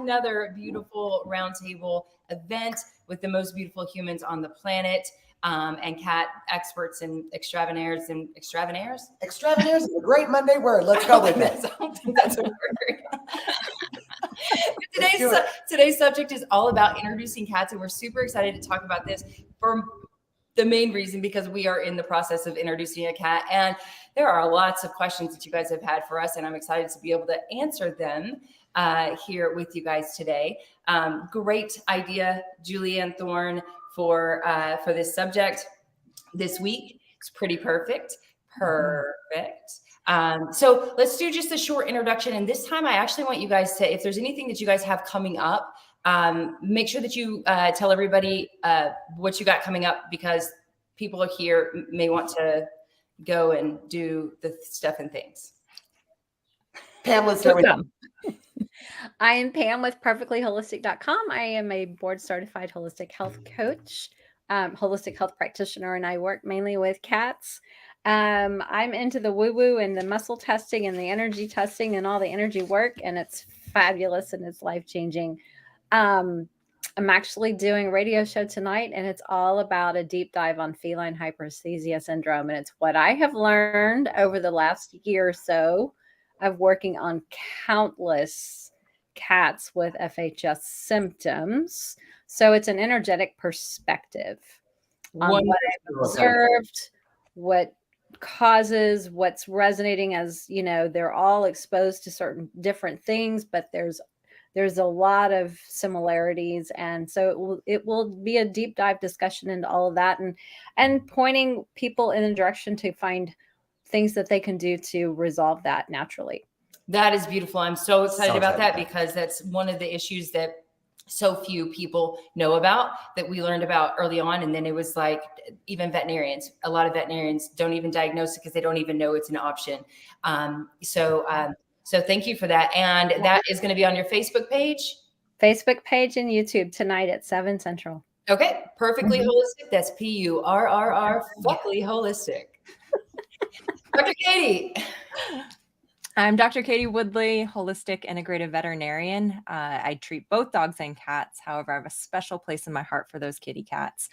another beautiful roundtable event with the most beautiful humans on the planet. And cat experts and extravanaires. Extravanaires is a great Monday word. Let's go with it. I don't think that's a word. Today's subject is all about introducing cats, and we're super excited to talk about this for the main reason because we are in the process of introducing a cat, and there are lots of questions that you guys have had for us, and I'm excited to be able to answer them here with you guys today. Great idea, Julianne Thorne, for this subject this week. It's pretty perfect. So let's do just a short introduction. And this time I actually want you guys to, if there's anything that you guys have coming up, make sure that you tell everybody what you got coming up, because people here may want to go and do the stuff and things. Pam, let's start with you. I am Pam with perfectlyholistic.com. I am a board certified holistic health coach, holistic health practitioner, and I work mainly with cats. I'm into the woo-woo and the muscle testing and the energy testing and all the energy work, and it's fabulous and it's life-changing. I'm actually doing a radio show tonight, and it's all about a deep dive on feline hyperesthesia syndrome. And it's what I have learned over the last year or so of working on countless cats with FHS symptoms. So it's an energetic perspective on what I've observed, what causes, what's resonating, as you know, they're all exposed to certain different things, but there's a lot of similarities. And so it will be a deep dive discussion into all of that, and pointing people in the direction to find things that they can do to resolve that naturally. That is beautiful. I'm so excited about that, because that's one of the issues that so few people know about, that we learned about early on. And then it was like, even veterinarians, a lot of veterinarians don't even diagnose it because they don't even know it's an option. So thank you for that. And that is going to be on your Facebook page? Facebook page and YouTube tonight at 7 Central. Okay. Perfectly Holistic. That's PURRR, Fuckly Holistic. Dr. Katie. I'm Dr. Katie Woodley, holistic integrative veterinarian. I treat both dogs and cats. However, I have a special place in my heart for those kitty cats.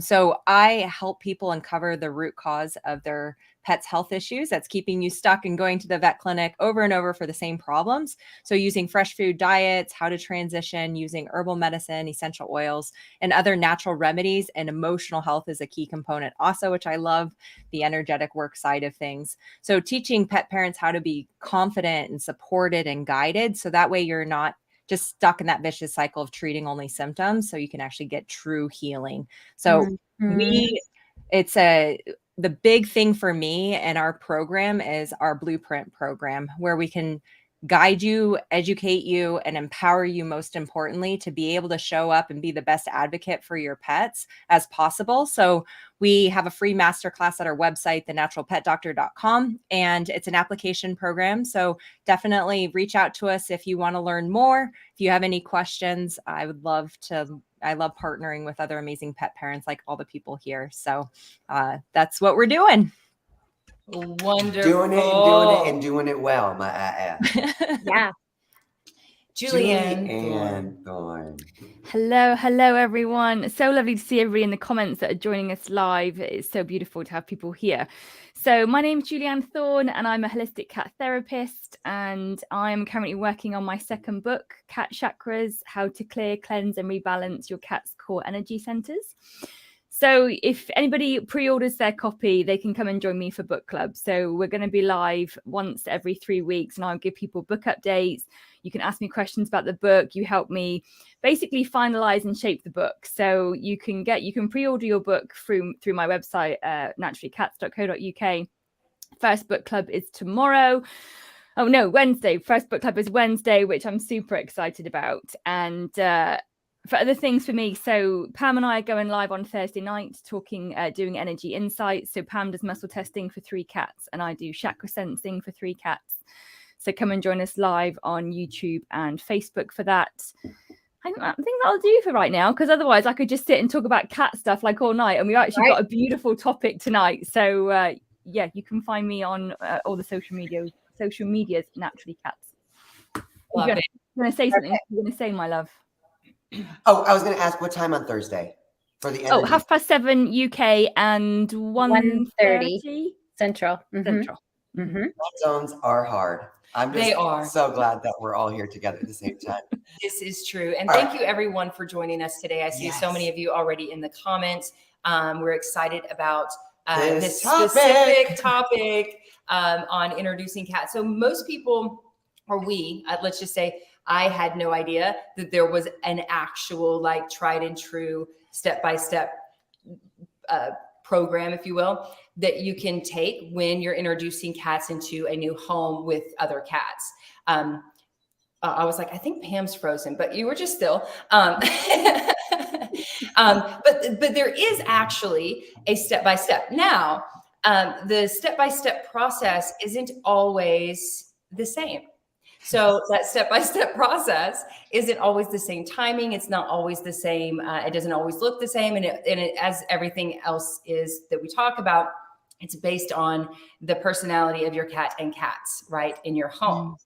So I help people uncover the root cause of their pets' health issues that's keeping you stuck and going to the vet clinic over and over for the same problems. So using fresh food diets, how to transition, using herbal medicine, essential oils, and other natural remedies. And emotional health is a key component also, which I love, the energetic work side of things. So teaching pet parents how to be confident and supported and guided, so that way you're not just stuck in that vicious cycle of treating only symptoms, so you can actually get true healing. So the big thing for me and our program is our blueprint program, where we can guide you, educate you, and empower you, most importantly, to be able to show up and be the best advocate for your pets as possible. So we have a free masterclass at our website, thenaturalpetdoctor.com, and it's an application program. So definitely reach out to us if you want to learn more. If you have any questions, I love partnering with other amazing pet parents like all the people here. So that's what we're doing. Wonderful. Doing it well, my ass. Yeah. Julianne Thorne. Hello, everyone. So lovely to see everybody in the comments that are joining us live. It's so beautiful to have people here. So my name is Julianne Thorne, and I'm a holistic cat therapist, and I'm currently working on my second book, Cat Chakras: How to Clear, Cleanse and Rebalance Your Cat's Core Energy Centers. So if anybody pre-orders their copy, they can come and join me for book club. So we're going to be live once every 3 weeks, and I'll give people book updates. You can ask me questions about the book. You help me basically finalize and shape the book. So you can pre-order your book through my website, naturallycats.co.uk. First book club is tomorrow. Oh no, Wednesday. First book club is Wednesday, which I'm super excited about. And for other things for me, so Pam and I are going live on Thursday night doing energy insights. So Pam does muscle testing for 3 cats, and I do chakra sensing for 3 cats. So come and join us live on YouTube and Facebook for that. I think that'll do for right now, because otherwise I could just sit and talk about cat stuff like all night, and we've actually got a beautiful topic tonight. So you can find me on all the social medias, Naturally Cats. Love it. You're going to say something. You're going to say, my love. Oh, I was going to ask what time on Thursday for the Oh, energy. 7:30 UK and 1:30 Central. Central. Zones are hard. I'm They just are. so glad that we're all here together at the same time. This is true. And All thank you everyone for joining us today. I see so Yes. many of you already in the comments. We're excited about This specific topic on introducing cats. So most people, or we, let's just say, I had no idea that there was an actual like tried and true step-by-step program, if you will, that you can take when you're introducing cats into a new home with other cats. I was like, I think Pam's frozen, but you were just still. But there is actually a step-by-step. Now, the step-by-step process isn't always the same. So that step-by-step process isn't always the same timing. It's not always the same. It doesn't always look the same. And as everything else is that we talk about, it's based on the personality of your cat and cats, right, in your home.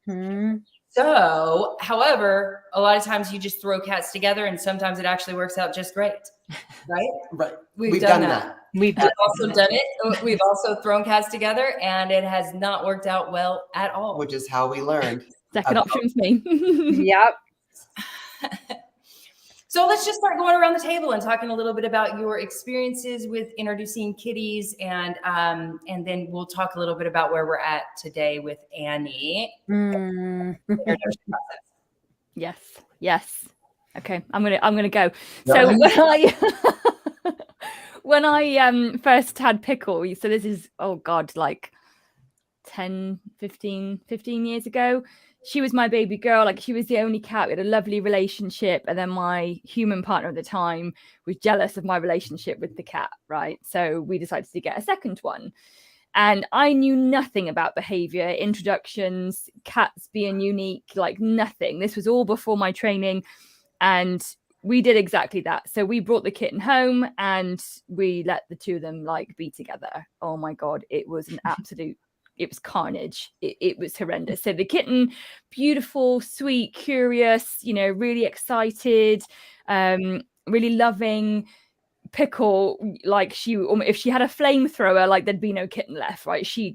So, however, a lot of times you just throw cats together and sometimes it actually works out just great, right? Right. We've done that. We've also done it. We've also thrown cats together and it has not worked out well at all. Which is how we learned. Second option's me. Yep. So let's just start going around the table and talking a little bit about your experiences with introducing kitties, and then we'll talk a little bit about where we're at today with Annie. Yes. Okay, I'm gonna go. No. So when I first had Pickle, so this is like 10, 15 years ago. She was my baby girl. Like, she was the only cat. We had a lovely relationship. And then my human partner at the time was jealous of my relationship with the cat, right? So we decided to get a second one. And I knew nothing about behavior, introductions, cats being unique, like nothing. This was all before my training. And we did exactly that. So we brought the kitten home and we let the two of them like be together. Oh my God, it was an absolute... It was carnage. It was horrendous. So the kitten, beautiful, sweet, curious, really excited, really loving. Pickle, like if she had a flamethrower, like there'd be no kitten left, right? She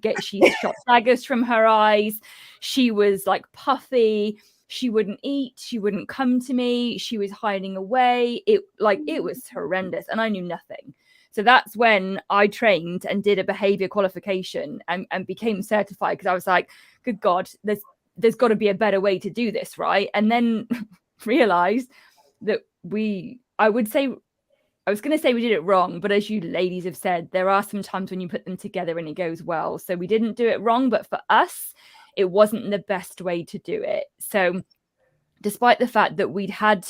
shot daggers from her eyes. She was like puffy. She wouldn't eat. She wouldn't come to me. She was hiding away. It was horrendous, and I knew nothing. So that's when I trained and did a behavior qualification and became certified, because I was like, good God, there's got to be a better way to do this, right? And then realized that I was going to say we did it wrong, but as you ladies have said, there are some times when you put them together and it goes well. So we didn't do it wrong, but for us, it wasn't the best way to do it. So despite the fact that we'd had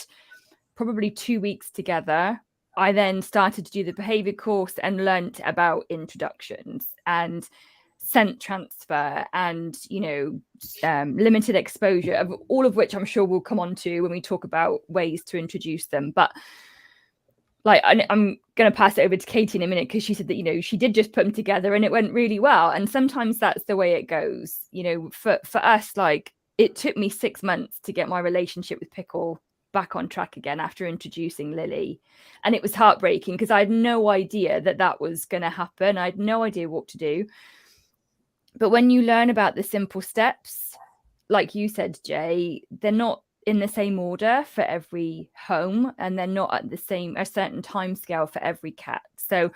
probably 2 weeks together, I then started to do the behavior course and learnt about introductions and scent transfer and, limited exposure, of all of which I'm sure we'll come on to when we talk about ways to introduce them. But like, I'm going to pass it over to Katie in a minute, because she said that, she did just put them together and it went really well. And sometimes that's the way it goes. For us, like, it took me 6 months to get my relationship with Pickle back on track again after introducing Lily. And it was heartbreaking because I had no idea that was going to happen. I had no idea what to do. But when you learn about the simple steps, like you said, Jay, they're not in the same order for every home, and they're not at a certain time scale for every cat. So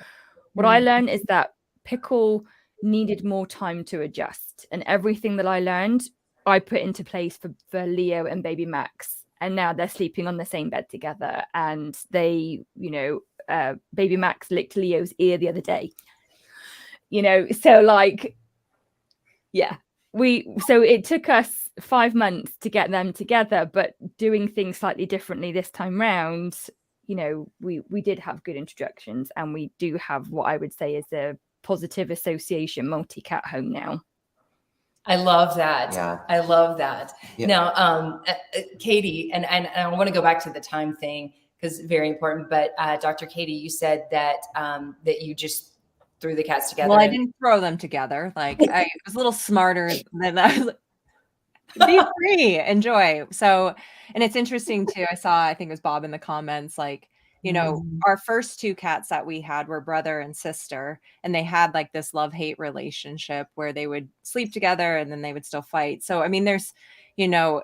what I learned is that Pickle needed more time to adjust, and everything that I learned, I put into place for Leo and baby Max. And now they're sleeping on the same bed together. And they, baby Max licked Leo's ear the other day. So like, yeah, so it took us 5 months to get them together, but doing things slightly differently this time round, we did have good introductions, and we do have what I would say is a positive association multi-cat home now. I love that. Yeah. I love that. Yeah. Now, Katie, and I want to go back to the time thing because very important. But Dr. Katie, you said that that you just threw the cats together. Well, I didn't throw them together. Like, I was a little smarter than I was. Be free, enjoy. So, and it's interesting too. I think it was Bob in the comments, like, our first two cats that we had were brother and sister, and they had like this love-hate relationship where they would sleep together and then they would still fight. So, I mean, there's, you know,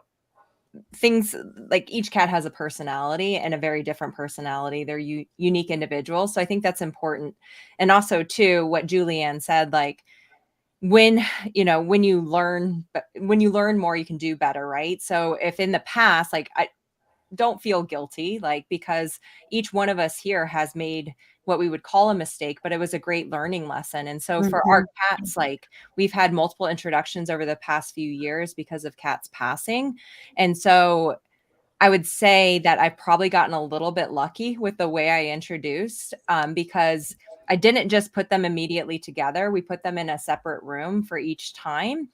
things like each cat has a personality and a very different personality. They're unique individuals. So I think that's important. And also too, what Julianne said, like, when when you learn more, you can do better, right? So if in the past, like, I don't feel guilty, like, because each one of us here has made what we would call a mistake, but it was a great learning lesson. And so for our cats, like, we've had multiple introductions over the past few years because of cats passing. And so I would say that I've probably gotten a little bit lucky with the way I introduced, because I didn't just put them immediately together. We put them in a separate room for each time.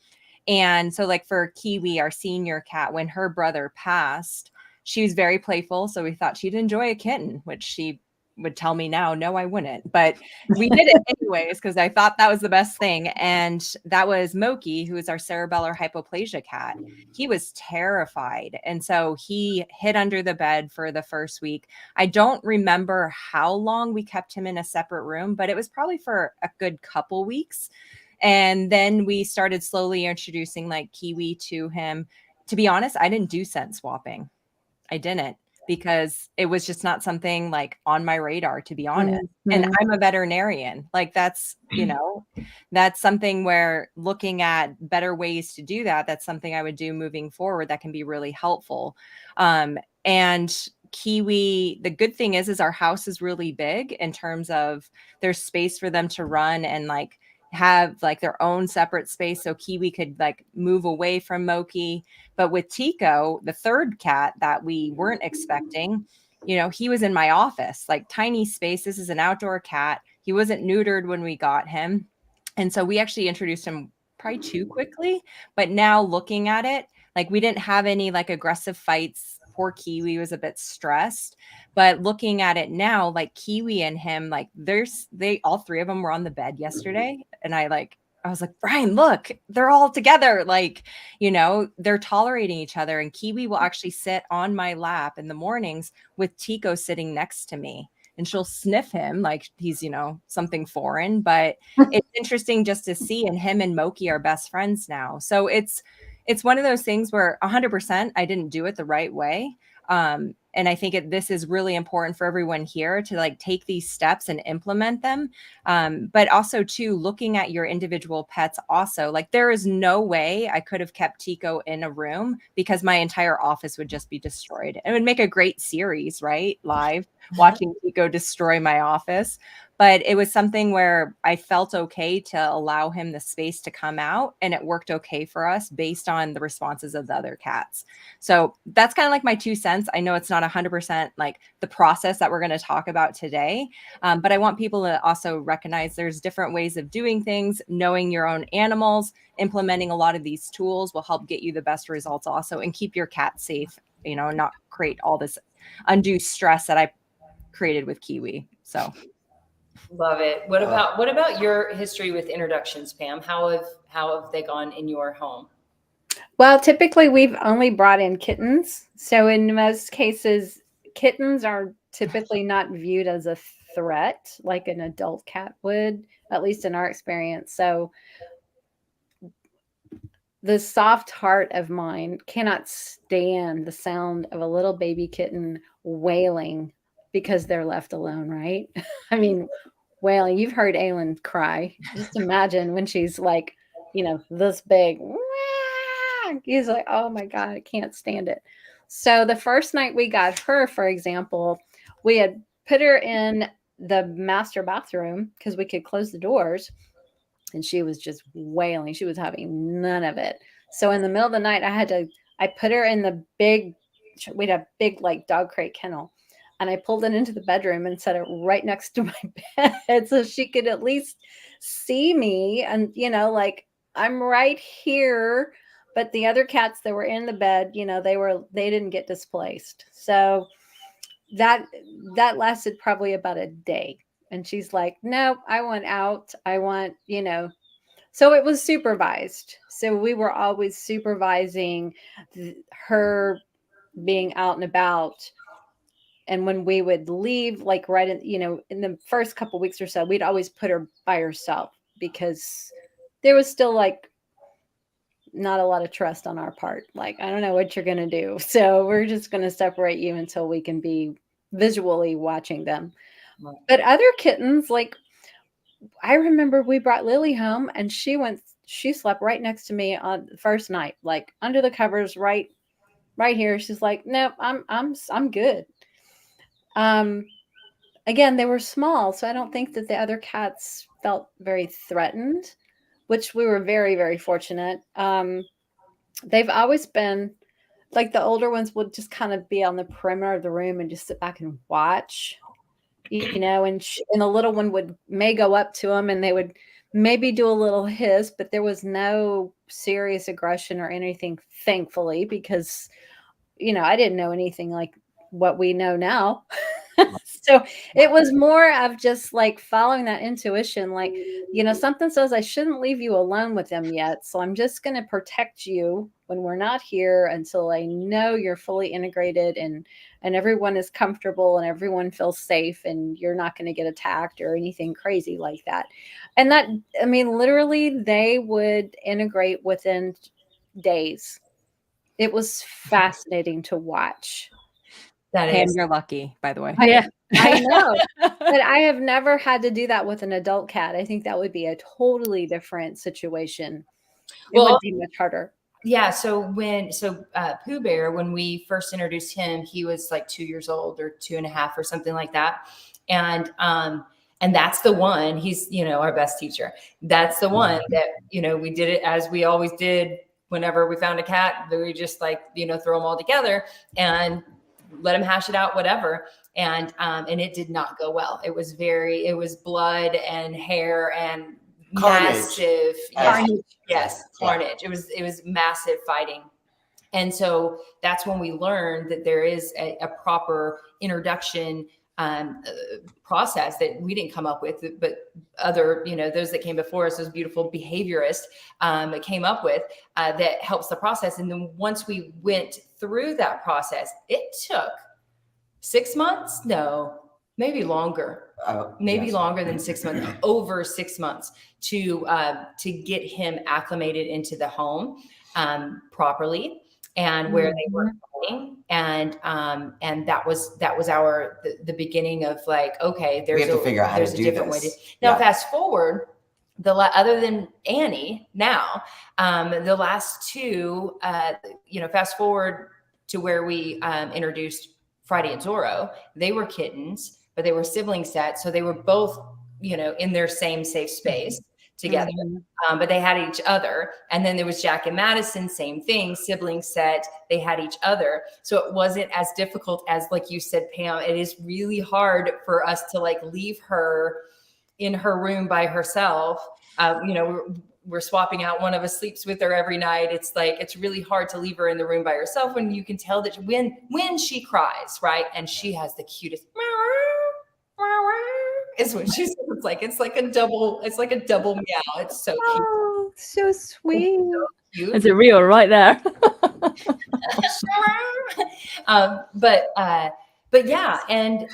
And so, like, for Kiwi, our senior cat, when her brother passed, she was very playful. So we thought she'd enjoy a kitten, which she would tell me now, no, I wouldn't. But we did it anyways because I thought that was the best thing. And that was Moki, who is our cerebellar hypoplasia cat. He was terrified. And so he hid under the bed for the first week. I don't remember how long we kept him in a separate room, but it was probably for a good couple weeks. And then we started slowly introducing like Kiwi to him. To be honest, I didn't do scent swapping. I didn't, because it was just not something like on my radar, to be honest. And I'm a veterinarian. Like, that's, that's something where looking at better ways to do that, that's something I would do moving forward that can be really helpful. And Kiwi, the good thing is our house is really big in terms of there's space for them to run and like have like their own separate space. So Kiwi could like move away from Moki. But with Tico, the third cat that we weren't expecting, he was in my office, like tiny space. This is an outdoor cat. He wasn't neutered when we got him. And so we actually introduced him probably too quickly. But now looking at it, like, we didn't have any like aggressive fights. Poor Kiwi was a bit stressed. But looking at it now, like Kiwi and him, like all three of them were on the bed yesterday. And I was like, Brian, look, they're all together. Like, they're tolerating each other. And Kiwi will actually sit on my lap in the mornings with Tico sitting next to me. And she'll sniff him like he's, something foreign. But it's interesting just to see. And him and Moki are best friends now. So it's one of those things where 100% I didn't do it the right way. And I think this is really important for everyone here to like take these steps and implement them. But also too, looking at your individual pets also, like, there is no way I could have kept Tico in a room because my entire office would just be destroyed. It would make a great series, right? Live watching Tico destroy my office. But it was something where I felt okay to allow him the space to come out, and it worked okay for us based on the responses of the other cats. So that's kind of like my 2 cents. I know it's not 100% like the process that we're going to talk about today, but I want people to also recognize there's different ways of doing things. Knowing your own animals, implementing a lot of these tools will help get you the best results also, and keep your cat safe, not create all this undue stress that I created with Kiwi. So. Love it. What about your history with introductions, Pam? How have they gone in your home? Well, typically we've only brought in kittens. So in most cases, kittens are typically not viewed as a threat like an adult cat would, at least in our experience. So the soft heart of mine cannot stand the sound of a little baby kitten wailing because they're left alone, right? I mean, wailing. You've heard Aylin cry. Just imagine when she's like, this big. He's like, oh my God, I can't stand it. So the first night we got her, for example, we had put her in the master bathroom because we could close the doors. And she was just wailing. She was having none of it. So in the middle of the night, I put her in the we had a big like dog crate kennel. And I pulled it into the bedroom and set it right next to my bed so she could at least see me. And, like, I'm right here. But the other cats that were in the bed, they didn't get displaced. So that lasted probably about a day. And she's like, no, I want out. I want, So it was supervised. So we were always supervising her being out and about. And when we would leave, like right in, in the first couple weeks or so, we'd always put her by herself because there was still like not a lot of trust on our part. Like, I don't know what you're going to do. So we're just going to separate you until we can be visually watching them. Right. But other kittens, like I remember we brought Lily home and she slept right next to me on the first night, like under the covers, right here. She's like, nope, I'm good. Again, they were small, so I don't think that the other cats felt very threatened, which we were very, very fortunate. They've always been like the older ones would just kind of be on the perimeter of the room and just sit back and watch, and the little one may go up to them and they would maybe do a little hiss, but there was no serious aggression or anything, thankfully, because, I didn't know anything like what we know now. So it was more of just like following that intuition, like, something says I shouldn't leave you alone with them yet. So I'm just going to protect you when we're not here until I know you're fully integrated and everyone is comfortable and everyone feels safe and you're not going to get attacked or anything crazy like that. And that, I mean, literally they would integrate within days. It was fascinating to watch. That Pam, is. you're lucky, by the way. Yeah. I know, but I have never had to do that with an adult cat. I think that would be a totally different situation. It would be much harder. Yeah. So Pooh Bear, when we first introduced him, he was like 2 years old or 2.5 or something like that. And that's the one, he's, our best teacher. That's the one that, we did it as we always did whenever we found a cat, that we just like, throw them all together and let him hash it out, whatever. And it did not go well. It was blood and hair and Carnage. massive Carnage. Yes, carnage. It was massive fighting. And so that's when we learned that there is a proper introduction process that we didn't come up with, but other, those that came before us, those beautiful behaviorists came up with that helps the process. And then once we went through that process, it took 6 months. No, maybe longer. Longer than 6 months, over 6 months to get him acclimated into the home properly and where they were fighting. And that was the beginning of like, okay, We have to figure out how to do different way this. now. Fast forward, other than Annie now, the last two, fast forward to where we introduced Friday and Zorro. They were kittens, but they were sibling sets. So they were both, in their same safe space together, but they had each other. And then there was Jack and Madison, same thing, sibling set. They had each other. So it wasn't as difficult as, like you said, Pam, it is really hard for us to like leave her in her room by herself. We're swapping out. One of us sleeps with her every night. It's like, it's really hard to leave her in the room by herself when you can tell that when she cries, right. And she has the cutest is what she sounds like. It's like a double meow. It's so cute. Oh, so sweet. It's so cute. There's a reel right there. But yeah. And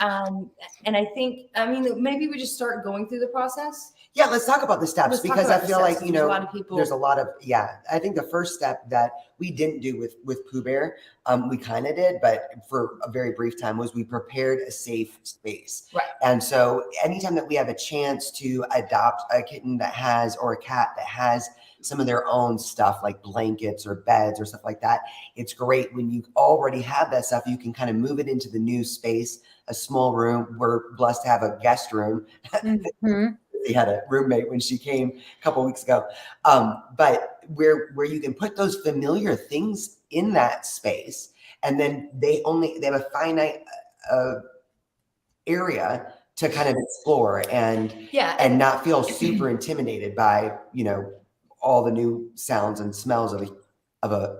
I think, maybe we just start going through the process. Yeah, let's talk about the steps. Let's talk because about I the feel steps. like, There's a lot of people. there's a lot of, I think the first step that we didn't do with Pooh Bear, we kind of did, but for a very brief time, was we prepared a safe space. Right. And so anytime that we have a chance to adopt a kitten or a cat that has some of their own stuff like blankets or beds or stuff like that, it's great when you already have that stuff. You can kind of move it into the new space, a small room. We're blessed to have a guest room. He had a roommate when she came a couple of weeks ago. But where you can put those familiar things in that space, and then they have a finite area to kind of explore and not feel super intimidated by all the new sounds and smells of a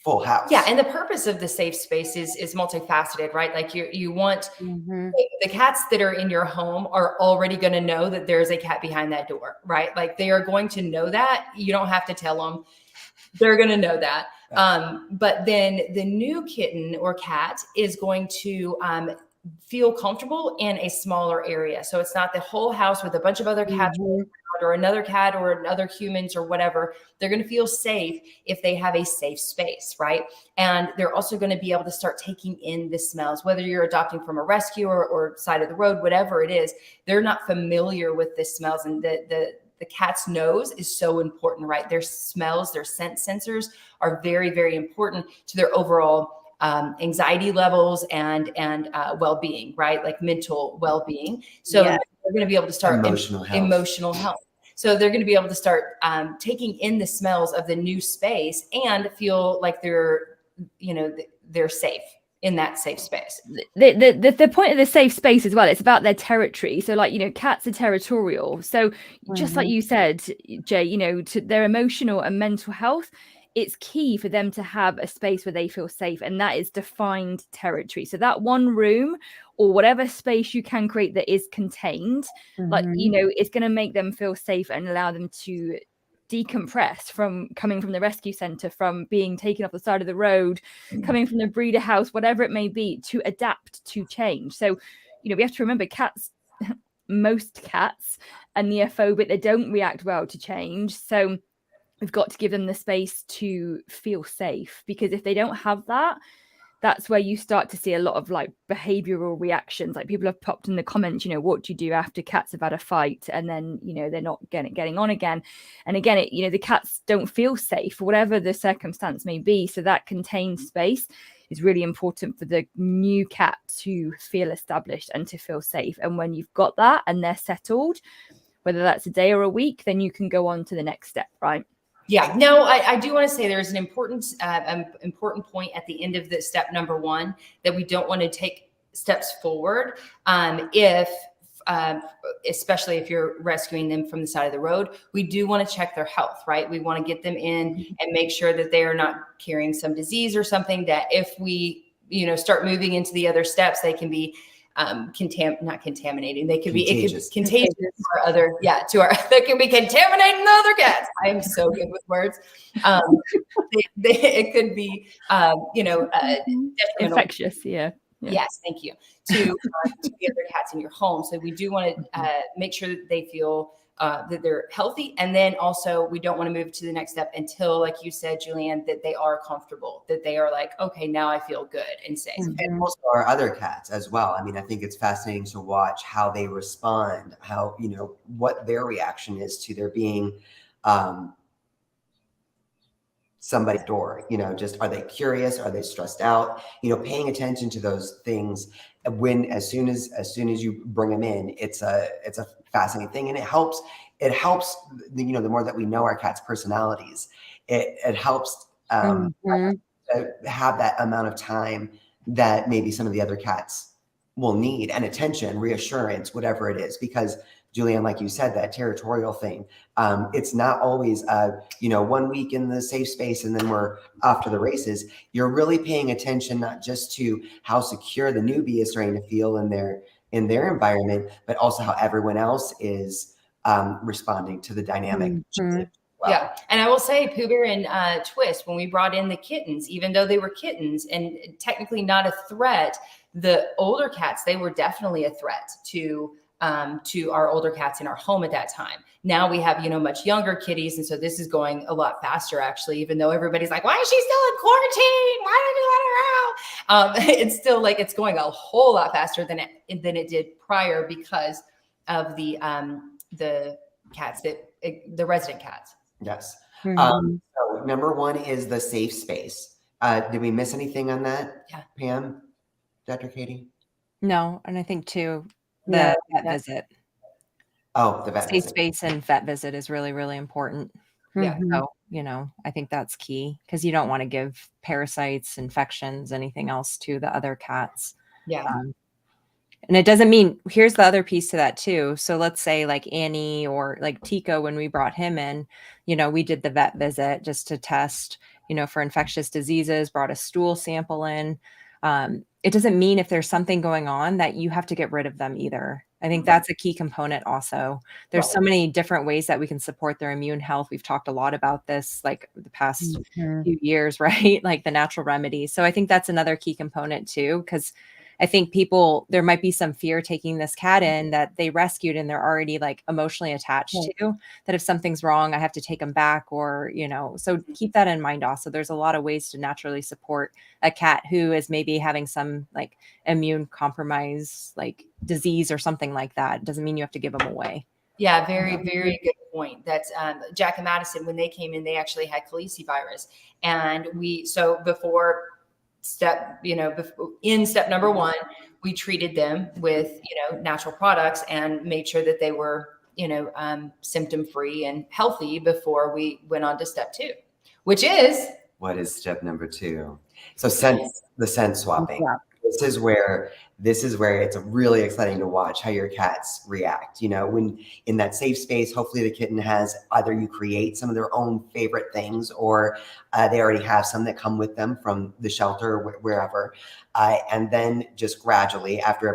full house. Yeah, and the purpose of the safe space is multifaceted, right? Like you want Mhm. the cats that are in your home are already going to know that there's a cat behind that door, right? Like they are going to know that. You don't have to tell them. They're going to know that. But then the new kitten or cat is going to feel comfortable in a smaller area. So it's not the whole house with a bunch of other cats or another cat or other humans or whatever. They're going to feel safe if they have a safe space, right? And they're also going to be able to start taking in the smells, whether you're adopting from a rescue or side of the road, whatever it is. They're not familiar with the smells, and the cat's nose is so important, right? Their smells, their scent sensors are very, very important to their overall anxiety levels and well-being, right? Like mental well-being. So Yeah. they're going to be able to start Emotional health. So they're going to be able to start taking in the smells of the new space and feel like they're safe in that safe space. The point of the safe space as well, it's about their territory. So like, cats are territorial. So just like you said, Jay, to their emotional and mental health, it's key for them to have a space where they feel safe, and that is defined territory. So that one room or whatever space you can create that is contained, like, it's going to make them feel safe and allow them to decompress from coming from the rescue center, from being taken off the side of the road, coming from the breeder house, whatever it may be, to adapt to change. So, we have to remember cats, most cats are neophobic. They don't react well to change. So we've got to give them the space to feel safe, because if they don't have that, that's where you start to see a lot of like behavioral reactions. Like people have popped in the comments, what do you do after cats have had a fight and then, they're not getting on again. And again, the cats don't feel safe, whatever the circumstance may be. So that contained space is really important for the new cat to feel established and to feel safe. And when you've got that and they're settled, whether that's a day or a week, then you can go on to the next step, right? Yeah, no, I do want to say there's an important point at the end of the step number 1 that we don't want to take steps forward especially if you're rescuing them from the side of the road. We do want to check their health, right? We want to get them in and make sure that they are not carrying some disease or something that if we, start moving into the other steps, they can be not contaminating. They could Contagious. it could contagious they can be contaminating the other cats. I am so good with words. It could be, infectious. Yeah. Yes, thank you. To the other cats in your home. So we do want to make sure that they feel that they're healthy. And then also we don't want to move to the next step until, like you said, Julianne, that they are comfortable, that they are like, okay, now I feel good and safe. And also our other cats as well. I mean, I think it's fascinating to watch how they respond, how, what their reaction is to there being somebody's door, just, are they curious? Are they stressed out? Paying attention to those things as soon as you bring them in, it's a fascinating thing. And it helps, the more that we know our cats' personalities, it helps have that amount of time that maybe some of the other cats will need, and attention, reassurance, whatever it is. Because Julianne, like you said, that territorial thing, it's not always, 1 week in the safe space and then we're off to the races. You're really paying attention, not just to how secure the newbie is starting to feel in their environment, but also how everyone else is responding to the dynamic. Well. Yeah. And I will say Pooh Bear and Twist, when we brought in the kittens, even though they were kittens and technically not a threat, the older cats, they were definitely a threat to our older cats in our home at that time. Now we have, much younger kitties. And so this is going a lot faster, actually, even though everybody's like, why is she still in quarantine? Why did you let her out? It's still like, it's going a whole lot faster than it did prior because of the cats, the resident cats. Yes. So number 1 is the safe space. Did we miss anything on that? Yeah. Pam, Dr. Katie? No. And I think too, the vet visit. Oh, the vet safe visit. space and vet visit is really, really important. Yeah. So, I think that's key, because you don't want to give parasites, infections, anything else to the other cats. Yeah. And it doesn't mean, here's the other piece to that too. So let's say like Annie or like Tico, when we brought him in, we did the vet visit just to test, for infectious diseases, brought a stool sample in. It doesn't mean if there's something going on that you have to get rid of them either. I think that's a key component also. There's so many different ways that we can support their immune health. We've talked a lot about this like the past few years, right? Like the natural remedies. So I think that's another key component too, because I think there might be some fear taking this cat in that they rescued and they're already like emotionally attached to, that if something's wrong, I have to take them back or, so keep that in mind also. There's a lot of ways to naturally support a cat who is maybe having some like immune compromise, like disease or something like that. It doesn't mean you have to give them away. Yeah, very, very good point. That's Jack and Madison, when they came in, they actually had calicivirus. And before step number one, we treated them with, natural products and made sure that they were, symptom free and healthy before we went on to step 2, which is. What is step number 2? So the scent swapping. Yeah. This is where it's really exciting to watch how your cats react. When in that safe space, hopefully the kitten has either you create some of their own favorite things or they already have some that come with them from the shelter or wherever. And then just gradually after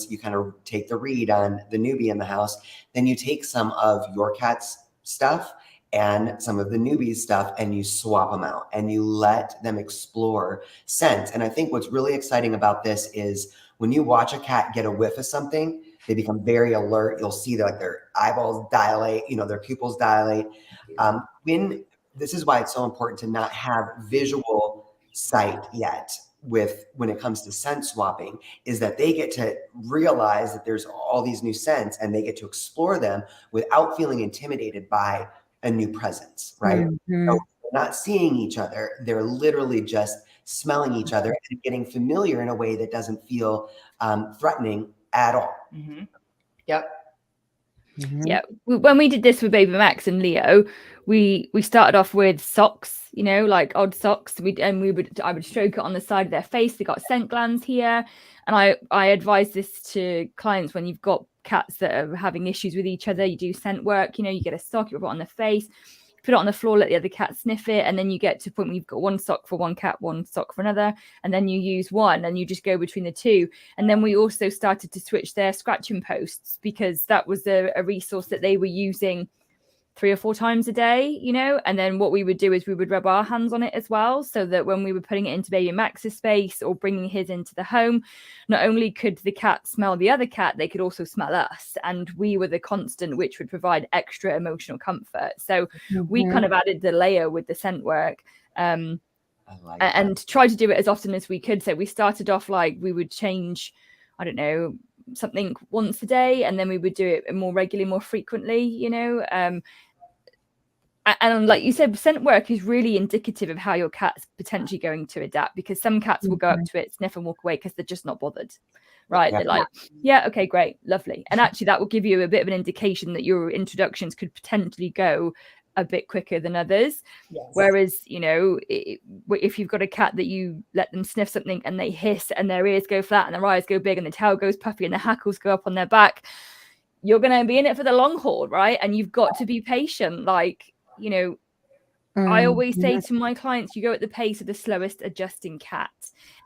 you kind of take the read on the newbie in the house, then you take some of your cat's stuff and some of the newbie stuff and you swap them out and you let them explore scent. And I think what's really exciting about this is when you watch a cat get a whiff of something, they become very alert. You'll see their eyeballs dilate, their pupils dilate. This is why it's so important to not have visual sight yet when it comes to scent swapping, is that they get to realize that there's all these new scents and they get to explore them without feeling intimidated by a new presence, right? Mm-hmm. So they're not seeing each other. They're literally just smelling each other and getting familiar in a way that doesn't feel threatening at all. Mm-hmm. Yep. Mm-hmm. Yeah. When we did this with Baby Max and Leo, we started off with socks, like odd socks. I would stroke it on the side of their face. They got scent glands here. And I advise this to clients when you've got cats that are having issues with each other. You do scent work, you get a sock, you put it on the face, put it on the floor, let the other cat sniff it. And then you get to a point where you've got one sock for one cat, one sock for another. And then you use one and you just go between the two. And then we also started to switch their scratching posts because that was a resource that they were using 3 or 4 times a day, and then what we would do is we would rub our hands on it as well, so that when we were putting it into Baby Max's space or bringing his into the home, not only could the cat smell the other cat, they could also smell us, and we were the constant, which would provide extra emotional comfort. So we kind of added the layer with the scent work, and try to do it as often as we could. So we started off like we would change, I don't know, something once a day, and then we would do it more regularly, more frequently, and like you said, scent work is really indicative of how your cat's potentially going to adapt, because some cats will go up to it, sniff and walk away because they're just not bothered, right? Yeah. They're like, yeah, okay, great, lovely. And actually that will give you a bit of an indication that your introductions could potentially go a bit quicker than others. Yes. Whereas, if you've got a cat that you let them sniff something and they hiss and their ears go flat and their eyes go big and the tail goes puffy and the hackles go up on their back, you're going to be in it for the long haul, right? And you've got to be patient. Like, I always say to my clients, you go at the pace of the slowest adjusting cat,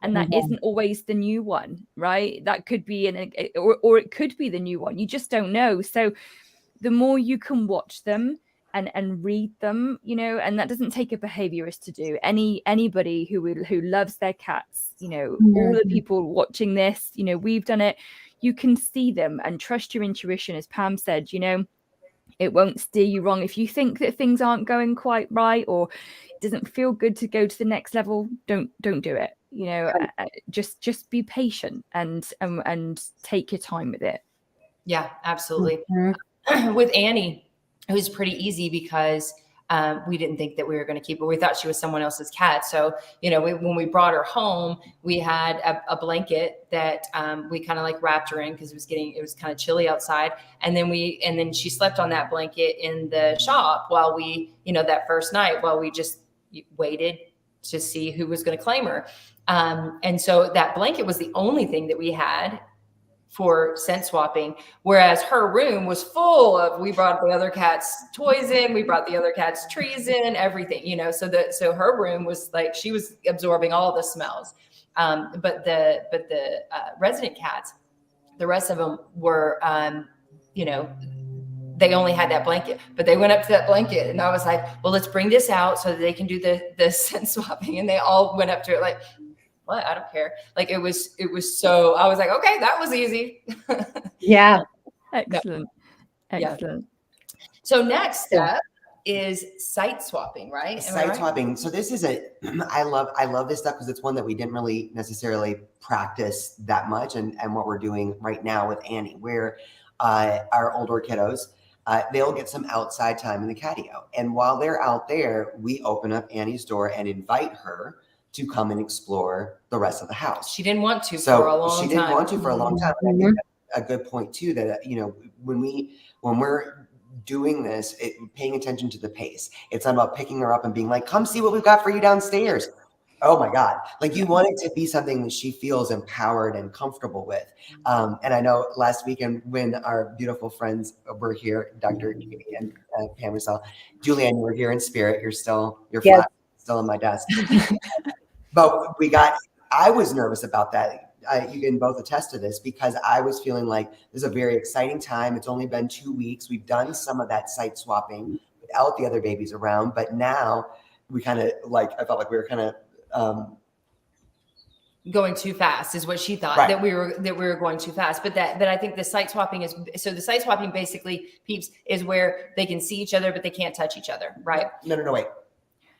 and that isn't always the new one, right? That could be or it could be the new one. You just don't know. So the more you can watch them and read them, and that doesn't take a behaviorist to do. Anybody who loves their cats, all the people watching this, we've done it. You can see them and trust your intuition, as Pam said. It won't steer you wrong. If you think that things aren't going quite right or it doesn't feel good to go to the next level, don't do it. Just be patient and take your time with it. Yeah, absolutely. Mm-hmm. With Annie, it was pretty easy because we didn't think that we were going to keep her. We thought she was someone else's cat. So, when we brought her home, we had a blanket that we kind of like wrapped her in because it was kind of chilly outside. And then she slept on that blanket in the shop while we, that first night, while we just waited to see who was going to claim her. And so that blanket was the only thing that we had for scent swapping, whereas her room was full of, we brought the other cat's toys in, we brought the other cat's trees in, everything, you know, so her room was like, she was absorbing all the smells. But the resident cats, the rest of them were, you know, they only had that blanket, but they went up to that blanket, and I was like, well, let's bring this out so that they can do the scent swapping. And they all went up to it like, what? I don't care. Like it was so, I was like, okay, that was easy. Yeah. Excellent. Yeah. Excellent. So next step is site swapping, right? Site swapping. So this is I love this stuff because it's one that we didn't really necessarily practice that much. And what we're doing right now with Annie, where our older kiddos, they'll get some outside time in the catio. And while they're out there, we open up Annie's door and invite her to come and explore the rest of the house. She didn't want to for a long time. She didn't want to for a long time. And I think that's a good point too, that, you know, when we're doing this, paying attention to the pace, it's not about picking her up and being like, come see what we've got for you downstairs. Oh my God. Like you want it to be something that she feels empowered and comfortable with. And I know last weekend when our beautiful friends were here, Dr. Katie and Pam Russell, Julianne, you were here in spirit. You're flat, still on my desk. But I was nervous about that. You can both attest to this because I was feeling like this is a very exciting time. It's only been 2 weeks. We've done some of that site swapping without the other babies around, but now we kind of I felt like we were kind of going too fast is what she thought, right. that we were going too fast. But I think the site swapping the site swapping basically, peeps, is where they can see each other, but they can't touch each other. Right. No, wait.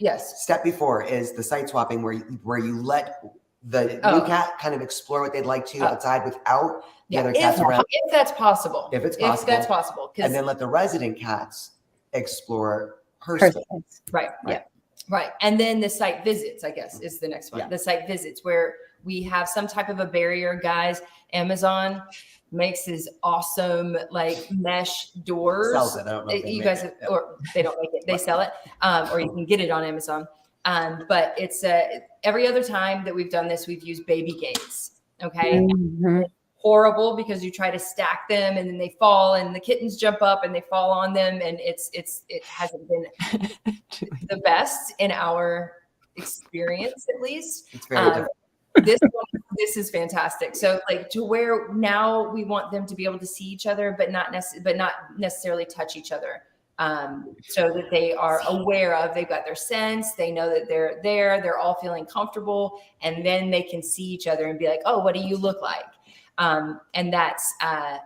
Yes. Step before is the site swapping where you let the new cat kind of explore what they'd like to outside without the other cats around. If that's possible. If that's possible. And then let the resident cats explore her space. Right. Yeah. Right. And then the site visits, I guess, is the next one. Yeah. The site visits where we have some type of a barrier. Guys, Amazon makes these awesome like mesh doors. Sells it. I don't know if you guys or they don't make it. They sell it. Or you can get it on Amazon. But it's every other time that we've done this, we've used baby gates. Okay. Mm-hmm. Horrible because you try to stack them and then they fall and the kittens jump up and they fall on them. And it hasn't been the best in our experience, at least. It's very different. This is fantastic. So like to where now we want them to be able to see each other, but not necessarily touch each other. So that they are aware of, they've got their sense, they know that they're there, they're all feeling comfortable, and then they can see each other and be like, oh, what do you look like? And that's the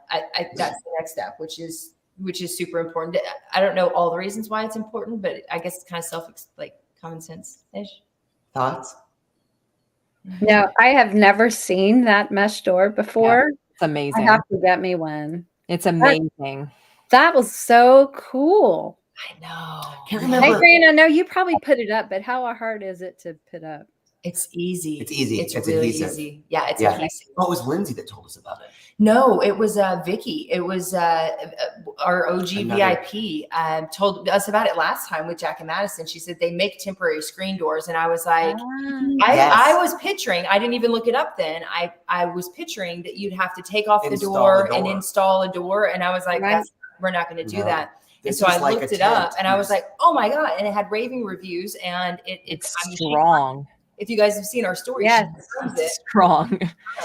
next step, which is super important. I don't know all the reasons why it's important, but I guess it's kind of common sense-ish. Thoughts? No, I have never seen that mesh door before. Yeah, it's amazing. I have to get me one. It's amazing. That was so cool. I know. Can't remember. Hey, Grant, I know you probably put it up, but how hard is it to put up? It's easy. It's easy. It's really adhesive. easy. Yeah, it's adhesive. Oh, it was Lindsay that told us about it. No, it was Vicky. It was our OG VIP told us about it last time with Jack and Madison. She said they make temporary screen doors. And I was like, I was picturing, I didn't even look it up then. I was picturing that you'd have to take off the door and install a door. And I was like, we're not going to do that. And so I looked it up and I was like, oh my God. And it had raving reviews and it's strong. If you guys have seen our story, it's strong.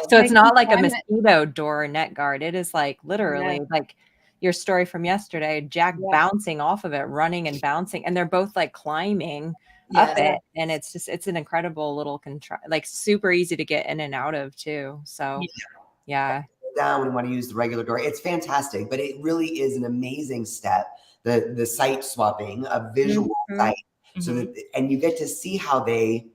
So it's not like a mosquito door or net guard. It is like literally like your story from yesterday, Jack bouncing off of it, running and bouncing. And they're both like climbing up it. And it's an incredible little like super easy to get in and out of too. So yeah. Down when you want to use the regular door. It's fantastic, but it really is an amazing step. The site swapping, a visual site. So that, and you get to see how they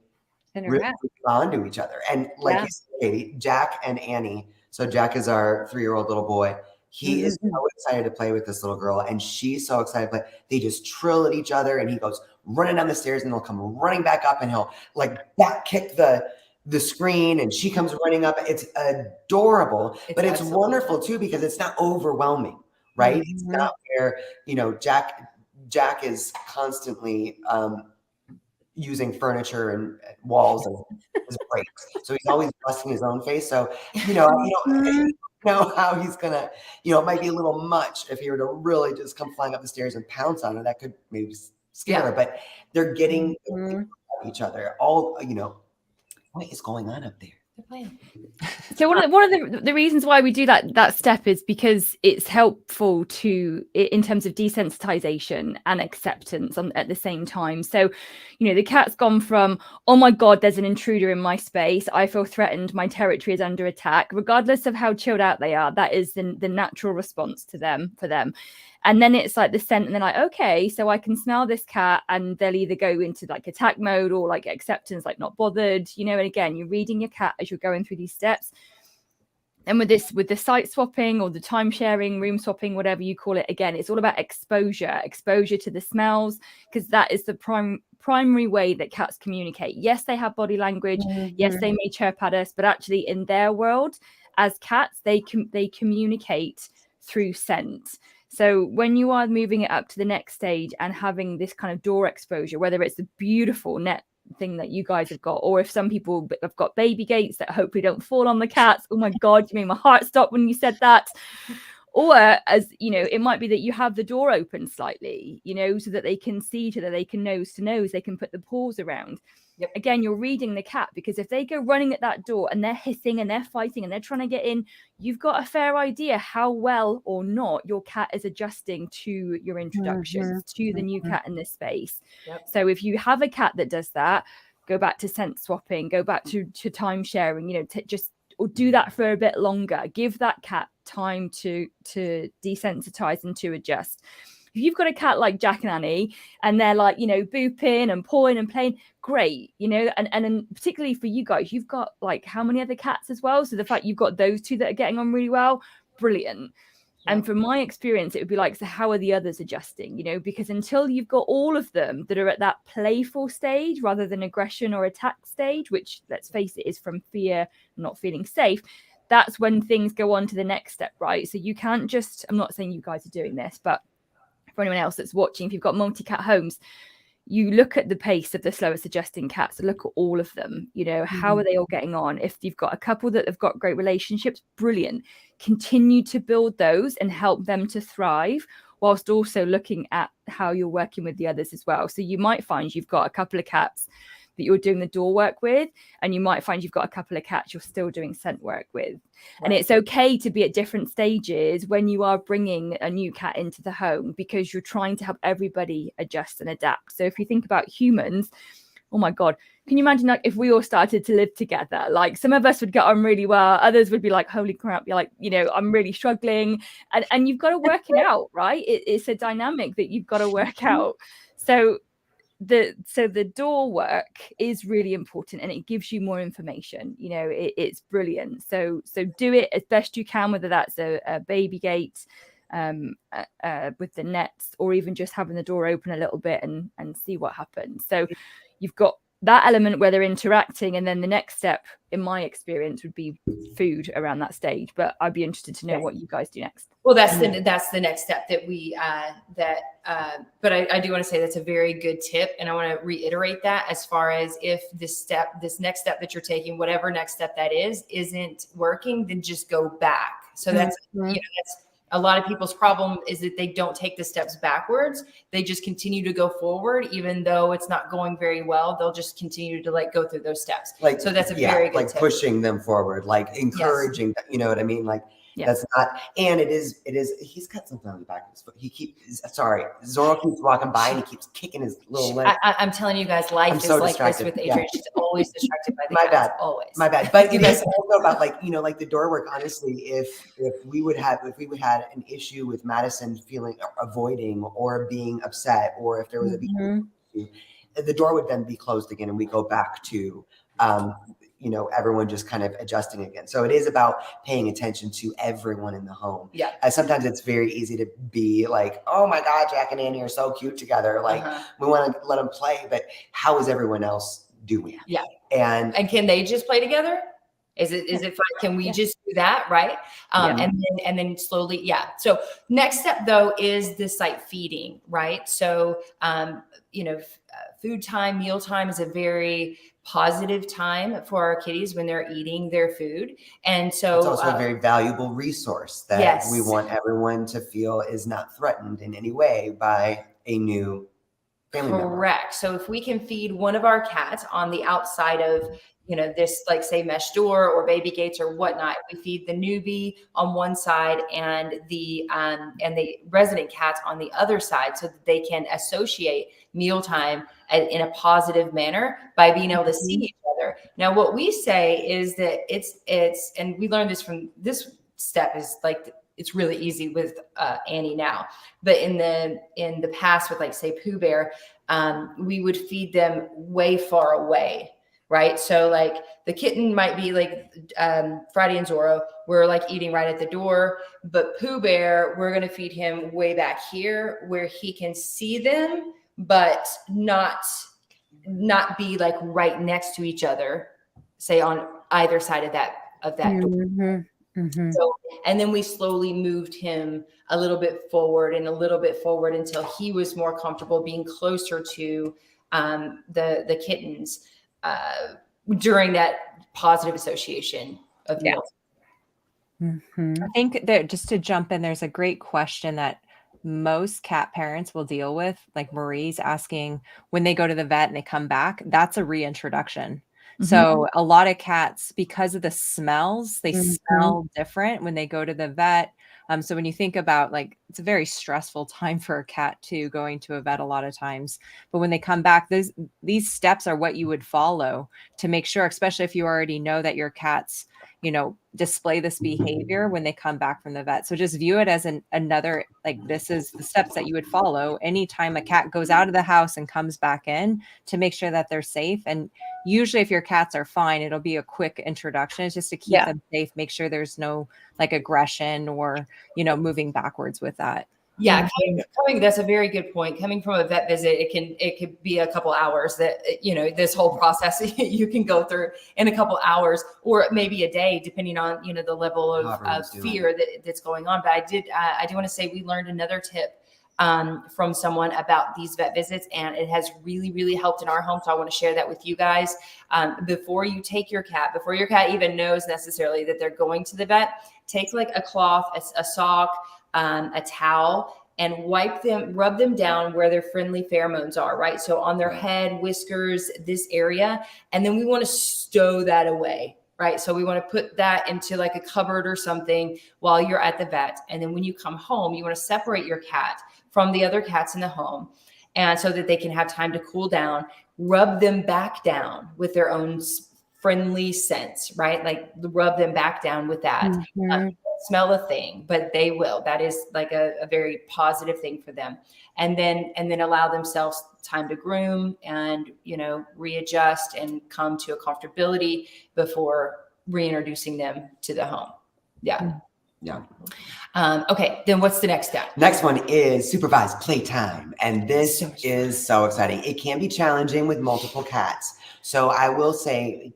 really respond to each other. And like you said, Katie, Jack and Annie. So Jack is our 3-year-old little boy. He is so excited to play with this little girl, and she's so excited to play. They just trill at each other, and he goes running down the stairs, and they'll come running back up, and he'll like back kick the screen, and she comes running up. It's adorable, but it's wonderful too because it's not overwhelming, right? Mm-hmm. It's not where Jack is constantly using furniture and walls and his brakes. So he's always busting his own face. So, know how he's gonna, it might be a little much if he were to really just come flying up the stairs and pounce on her. That could maybe scare her, but they're getting each other. All, what is going on up there? They're playing. So one of the reasons why we do that step is because it's helpful in terms of desensitization and acceptance at the same time. So, the cat's gone from, oh my God, there's an intruder in my space. I feel threatened. My territory is under attack. Regardless of how chilled out they are, that is the natural response for them. And then it's like the scent, and they're like, okay, so I can smell this cat, and they'll either go into like attack mode or like acceptance, like not bothered, and again, you're reading your cat as you're going through these steps. And with the site swapping or the time sharing, room swapping, whatever you call it, again, it's all about exposure to the smells, because that is the primary way that cats communicate. Yes, they have body language. Yes, they may chirp at us, but actually in their world as cats, they communicate through scent. So when you are moving it up to the next stage and having this kind of door exposure, whether it's a beautiful net thing that you guys have got, or if some people have got baby gates that hopefully don't fall on the cats. Oh my God, you made my heart stop when you said that. Or as it might be that you have the door open slightly, so that they can see each other, they can nose to nose, they can put the paws around. Yep. Again, you're reading the cat, because if they go running at that door and they're hissing and they're fighting and they're trying to get in, you've got a fair idea how well or not your cat is adjusting to your introductions to the new cat in this space. Yep. So if you have a cat that does that, go back to scent swapping, go back to time sharing, or do that for a bit longer. Give that cat time to desensitize and to adjust. If you've got a cat like Jack and Annie and they're like, booping and pawing and playing, great, and particularly for you guys, you've got like how many other cats as well? So the fact you've got those two that are getting on really well, brilliant. Yeah. And from my experience, it would be like, so how are the others adjusting? Because until you've got all of them that are at that playful stage rather than aggression or attack stage, which, let's face it, is from fear, not feeling safe, that's when things go on to the next step, right? So you can't just, I'm not saying you guys are doing this, but for anyone else that's watching, if you've got multi-cat homes, you look at the pace of the slowest adjusting cats, look at all of them, how are they all getting on? If you've got a couple that have got great relationships, brilliant. Continue to build those and help them to thrive, whilst also looking at how you're working with the others as well. So you might find you've got a couple of cats that you're doing the door work with, and you might find you've got a couple of cats you're still doing scent work with. Right. And it's okay to be at different stages when you are bringing a new cat into the home, because you're trying to help everybody adjust and adapt. So if you think about humans, oh my God, can you imagine like if we all started to live together? Like some of us would get on really well, others would be like, holy crap, you're like, I'm really struggling. And you've got to work it out, right? It's a dynamic that you've got to work out. So the door work is really important, and it gives you more information. It's brilliant. So do it as best you can, whether that's a baby gate with the nets, or even just having the door open a little bit and see what happens. So you've got that element where they're interacting, and then the next step, in my experience, would be food around that stage. But I'd be interested to know what you guys do next. Well, that's the next step that we but I do want to say that's a very good tip, and I want to reiterate that, as far as if this next step that you're taking, whatever next step that is, isn't working, then just go back. So that's that's a lot of people's problem, is that they don't take the steps backwards. They just continue to go forward, even though it's not going very well. They'll just continue to go through those steps. So that's a very good tip. Pushing them forward, encouraging, you know what I mean? That's not, and it is, he's got something on the back of his foot. Zorro keeps walking by and he keeps kicking his little leg. I'm telling you guys, life is like this with Adrian. Yeah. She's always distracted by the My cats, bad. Always. My bad. But it's also about the door work. Honestly, if we would had an issue with Madison feeling avoiding or being upset, or if there was a big issue, the door would then be closed again, and we go back to everyone just kind of adjusting again. So it is about paying attention to everyone in the home. Yeah. Sometimes it's very easy to be like, oh my God, Jack and Annie are so cute together. We want to let them play, but how is everyone else doing? Yeah. And can they just play together? Is it fun? Can we just do that? Right. And then slowly. Yeah. So next step though, is the site feeding, right? So, food time, meal time is a very positive time for our kitties when they're eating their food. And so it's also a very valuable resource that yes. we want everyone to feel is not threatened in any way by a new family member. Correct. So if we can feed one of our cats on the outside of, this, like say mesh door or baby gates or whatnot, we feed the newbie on one side and the resident cats on the other side, so that they can associate mealtime in a positive manner by being able to see each other. Now, what we say is that it's, and we learned this from this step, is like, it's really easy with Annie now, but in the past with, like, say Pooh Bear, we would feed them way far away, right? So like the kitten might be like Friday and Zorro, we're like eating right at the door, but Pooh Bear, we're going to feed him way back here where he can see them, but not be like right next to each other, say on either side of that door. Mm-hmm. So, and then we slowly moved him a little bit forward until he was more comfortable being closer to the kittens during that positive association of meals. Mm-hmm. I think that, just to jump in, there's a great question that most cat parents will deal with, like Marie's asking, when they go to the vet and they come back, that's a reintroduction. So a lot of cats, because of the smells, they smell different when they go to the vet. So when you think about, like, it's a very stressful time for a cat too, going to a vet a lot of times. But when they come back, these steps are what you would follow to make sure, especially if you already know that your cats, display this behavior when they come back from the vet. So just view it as another, like, this is the steps that you would follow anytime a cat goes out of the house and comes back in, to make sure that they're safe. And usually if your cats are fine, it'll be a quick introduction. It's just to keep them safe, make sure there's no like aggression or, moving backwards with that. Yeah, coming. That's a very good point. Coming from a vet visit, it could be a couple hours that, this whole process you can go through in a couple hours, or maybe a day, depending on, the level of fear that's going on. But I do want to say we learned another tip from someone about these vet visits, and it has really, really helped in our home. So I want to share that with you guys. Before you take your cat, before your cat even knows necessarily that they're going to the vet, take like a cloth, a sock, a towel, and rub them down where their friendly pheromones are, right? So on their head, whiskers, this area. And then we want to stow that away, right? So we want to put that into like a cupboard or something while you're at the vet. And then when you come home, you want to separate your cat from the other cats in the home, and so that they can have time to cool down, rub them back down with their own friendly scents, right? Like rub them back down with that. Smell a thing, but they will. That is like a very positive thing for them. And then allow themselves time to groom and, readjust and come to a comfortability before reintroducing them to the home. Yeah. Okay. Then what's the next step? Next one is supervised playtime. And this is so exciting. It can be challenging with multiple cats. So I will say,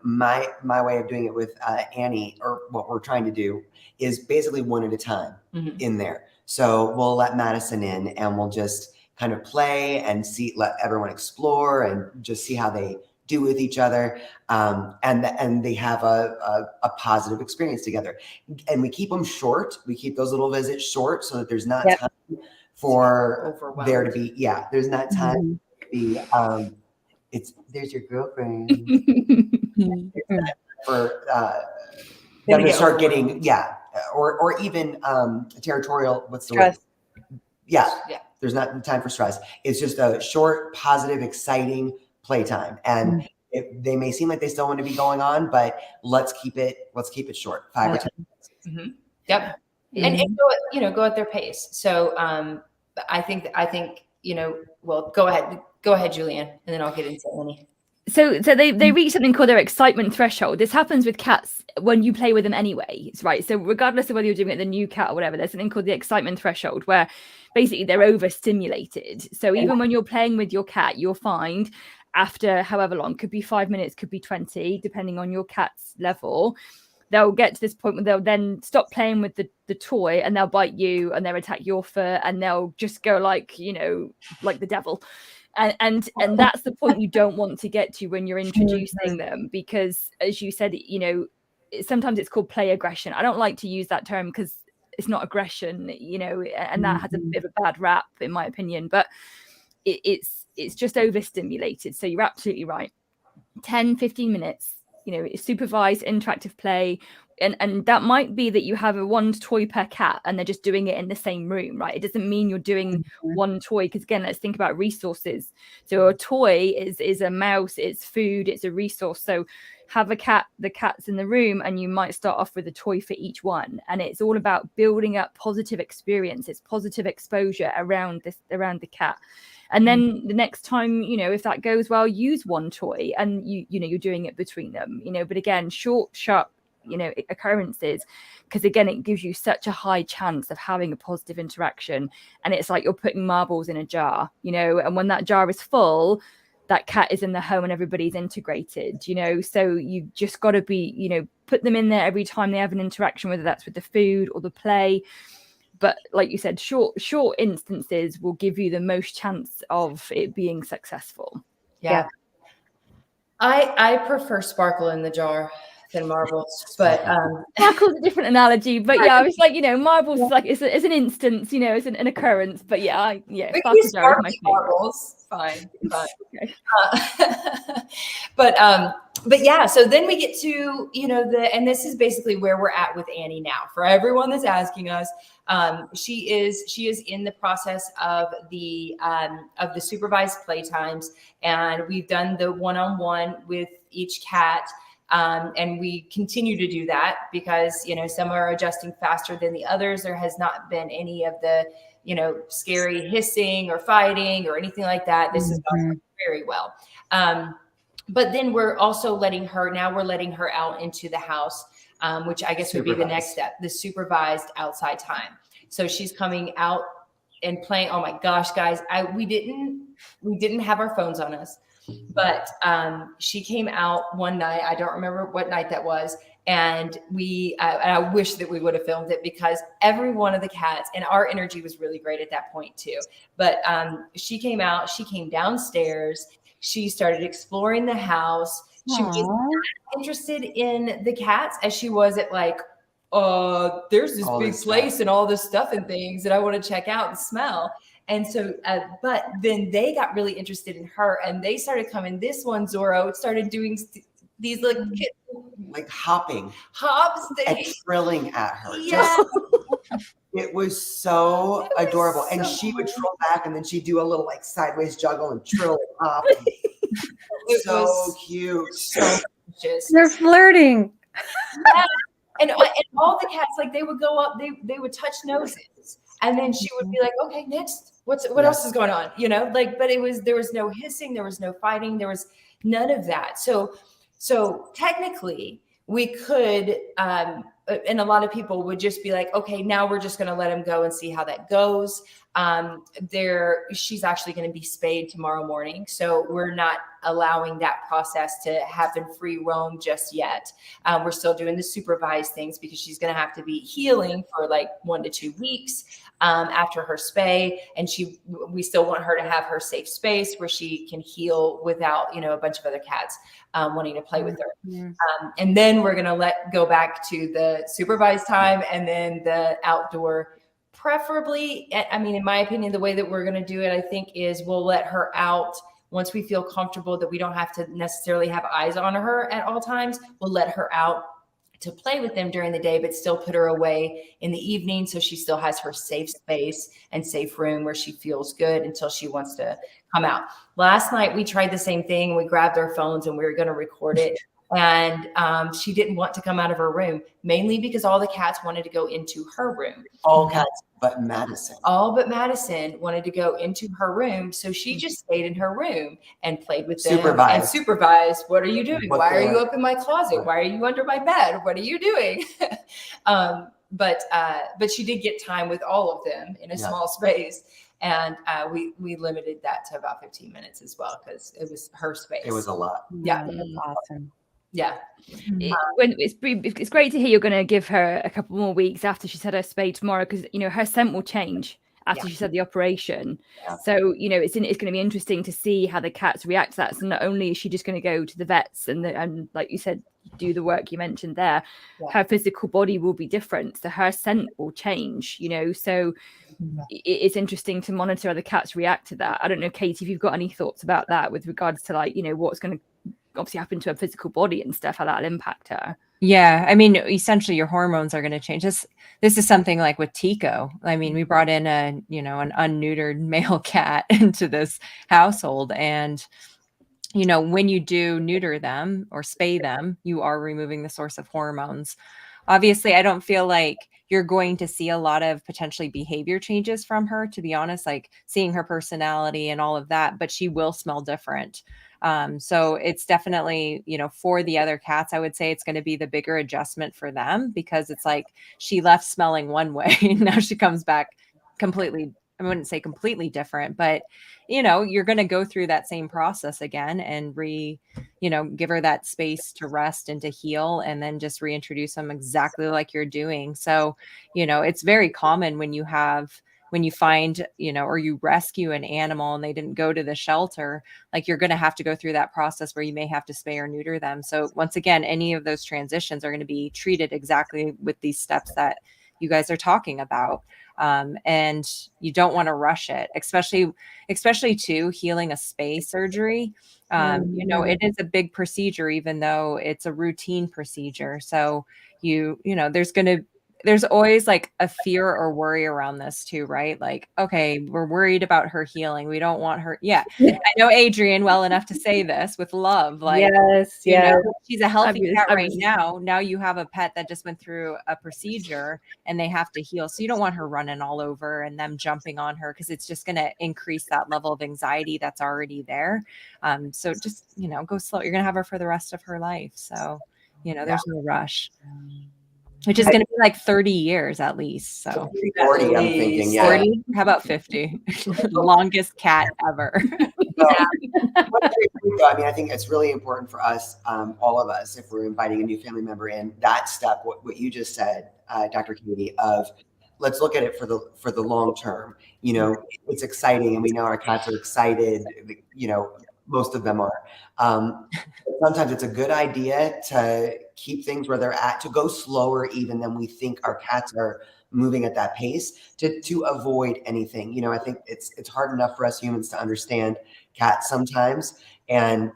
my way of doing it with Annie, or what we're trying to do, is basically one at a time in there. So we'll let Madison in and we'll just kind of play and let everyone explore and just see how they do with each other. And they have a positive experience together. And we keep them short. We keep those little visits short so that there's not time for there to be, there's not time to be, there's your girlfriend. For them to start getting, or even territorial, what's the word? There's not time for stress. It's just a short, positive, exciting playtime. And they may seem like they still want to be going on, but let's keep it short, 5 or 10 minutes. Yep. And go at their pace. So I think, well, go ahead, Julianne, and then I'll get into Annie. So they reach something called their excitement threshold. This happens with cats when you play with them anyway, right? So regardless of whether you're doing it with a new cat or whatever, there's something called the excitement threshold where basically they're overstimulated. So even when you're playing with your cat, you'll find after however long, could be 5 minutes, could be 20, depending on your cat's level, they'll get to this point where they'll then stop playing with the toy and they'll bite you and they'll attack your fur and they'll just go like the devil. and that's the point you don't want to get to when you're introducing them, because as you said, you know, sometimes it's called play aggression. I don't like to use that term because it's not aggression, you know, and that has a bit of a bad rap in my opinion, but it's just overstimulated. So you're absolutely right. 10-15 minutes, you know, supervised interactive play. And that might be that you have a one toy per cat and they're just doing it in the same room, right? It doesn't mean you're doing one toy, because again, let's think about resources. So a toy is a mouse, it's food, it's a resource. So have the cats in the room, and you might start off with a toy for each one. And it's all about building up positive experiences, positive exposure around the cat. And then the next time, you know, if that goes well, use one toy, and you know, you're doing it between them, you know. But again, short, sharp, you know, occurrences, because again, it gives you such a high chance of having a positive interaction. And it's like you're putting marbles in a jar, you know, and when that jar is full, that cat is in the home and everybody's integrated, you know. So you just got to be, you know, put them in there every time they have an interaction, whether that's with the food or the play. But like you said, short instances will give you the most chance of it being successful. Yeah. I prefer sparkle in the jar than marbles, but sparkle's a different analogy. But yeah, I was like, you know, marbles is like it's an instance, you know, it's an occurrence. But yeah, sparkle jar is my favorite. Marbles, fine. Okay. But yeah, so then we get to, you know, and this is basically where we're at with Annie now. For everyone that's asking us, she is in the process of the supervised playtimes, and we've done the one-on-one with each cat. And we continue to do that because, you know, some are adjusting faster than the others. There has not been any of the, you know, scary hissing or fighting or anything like that. This is going very well. But then we're also letting her out into the house, which I guess would be the next step, the supervised outside time. So she's coming out and playing. Oh my gosh, guys, we didn't have our phones on us. But she came out one night. I don't remember what night that was. And I wish that we would have filmed it, because every one of the cats, and our energy was really great at that point too. But she came out, she came downstairs, she started exploring the house. She was not interested in the cats as she was at like, there's this big place and all this stuff and things that I want to check out and smell. And so, but then they got really interested in her, and they started coming. This one, Zorro, started doing these like hopping, hops, and trilling at her. Yeah. It was so adorable. And she would trill back, and then she'd do a little like sideways juggle and trill and hop. It so was cute. So just they're flirting. Yeah. And all the cats, like they would go up, they would touch noses. And then she would be like, okay, next, what else is going on? You know, like, but there was no hissing, there was no fighting, there was none of that. So technically we could, and a lot of people would just be like, okay, now we're just going to let him go and see how that goes. She's actually going to be spayed tomorrow morning. So we're not allowing that process to happen free roam just yet. We're still doing the supervised things because she's going to have to be healing for like 1 to 2 weeks after her spay. And we still want her to have her safe space where she can heal without, you know, a bunch of other cats wanting to play with her. And then we're going to go back to the supervised time, and then the outdoor. Preferably, I mean, in my opinion, the way that we're going to do it, I think, is we'll let her out once we feel comfortable that we don't have to necessarily have eyes on her at all times. We'll let her out to play with them during the day, but still put her away in the evening so she still has her safe space and safe room where she feels good until she wants to come out. Last night, we tried the same thing. We grabbed our phones and we were going to record it. And she didn't want to come out of her room, mainly because all the cats wanted to go into her room. All cats but Madison. All but Madison wanted to go into her room. So she just stayed in her room and played with them and supervised. What are you doing? Why are you up in my closet? Why are you under my bed? What are you doing? But she did get time with all of them in a small space. And we limited that to about 15 minutes as well, because it was her space. It was a lot. Yeah. That's awesome. Yeah. It's great to hear you're going to give her a couple more weeks after she's had her spay tomorrow, because, you know, her scent will change after Yeah. she had the operation. Yeah. So, you know, it's going to be interesting to see how the cats react to that. So not only is she just going to go to the vets and like you said, do the work you mentioned there, her physical body will be different. So her scent will change, you know, so it's interesting to monitor how the cats react to that. I don't know, Katie, if you've got any thoughts about that with regards to, like, you know, what's going to obviously happen to her physical body and stuff, how that'll impact her. Yeah, I mean, essentially your hormones are going to change. This is something like with Tico. I mean, we brought in an unneutered male cat into this household, and when you do neuter them or spay them, you are removing the source of hormones. Obviously, I don't feel like you're going to see a lot of potentially behavior changes from her, to be honest, like seeing her personality and all of that, but she will smell different. So it's definitely, for the other cats, I would say it's going to be the bigger adjustment for them, because it's like she left smelling one way and now she comes back completely, I wouldn't say completely different, but you're going to go through that same process again and give her that space to rest and to heal, and then just reintroduce them exactly like you're doing. So, it's very common when you find, or you rescue an animal and they didn't go to the shelter, like you're going to have to go through that process where you may have to spay or neuter them. So once again, any of those transitions are going to be treated exactly with these steps that you guys are talking about. And you don't want to rush it, especially too, healing a spay surgery. It is a big procedure, even though it's a routine procedure. So there's always like a fear or worry around this too, right? Like, okay, we're worried about her healing. We don't want her. Yeah. I know Adrienne well enough to say this with love. Like, yes. she's a healthy cat right now. Now you have a pet that just went through a procedure and they have to heal. So you don't want her running all over and them jumping on her, because it's just going to increase that level of anxiety that's already there. So just, go slow. You're going to have her for the rest of her life. So, there's no rush. Which is going to be like 30 years at least. So 40, I'm thinking, yeah. 40? How about 50? Longest cat ever. I mean, I think it's really important for us, all of us, if we're inviting a new family member in, that step, what you just said, Dr. Katie, of let's look at it for the long term. It's exciting, and we know our cats are excited. Most of them are. Sometimes it's a good idea to keep things where they're at, to go slower even than we think our cats are moving at that pace, to avoid anything. I think it's hard enough for us humans to understand cats sometimes, and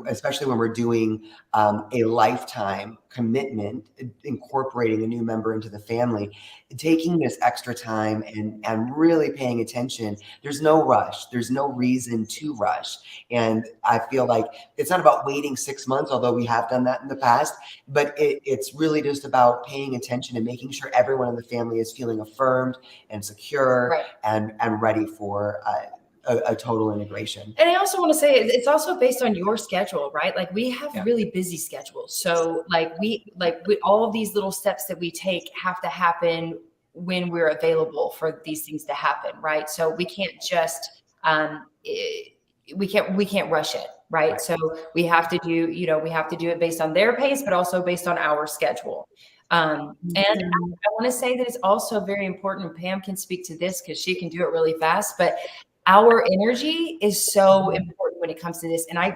especially when we're doing a lifetime commitment, incorporating a new member into the family, taking this extra time and really paying attention. There's no rush. There's no reason to rush. And I feel like it's not about waiting 6 months, although we have done that in the past, but it's really just about paying attention and making sure everyone in the family is feeling affirmed and secure, right, and ready for a total integration. And I also want to say it's also based on your schedule, right? Like we have really busy schedules. So we all of these little steps that we take have to happen when we're available for these things to happen, right? So we can't just we can't rush it, right? So we have to do it based on their pace, but also based on our schedule. And I want to say that it's also very important. Pam can speak to this because she can do it really fast, but our energy is so important when it comes to this. And I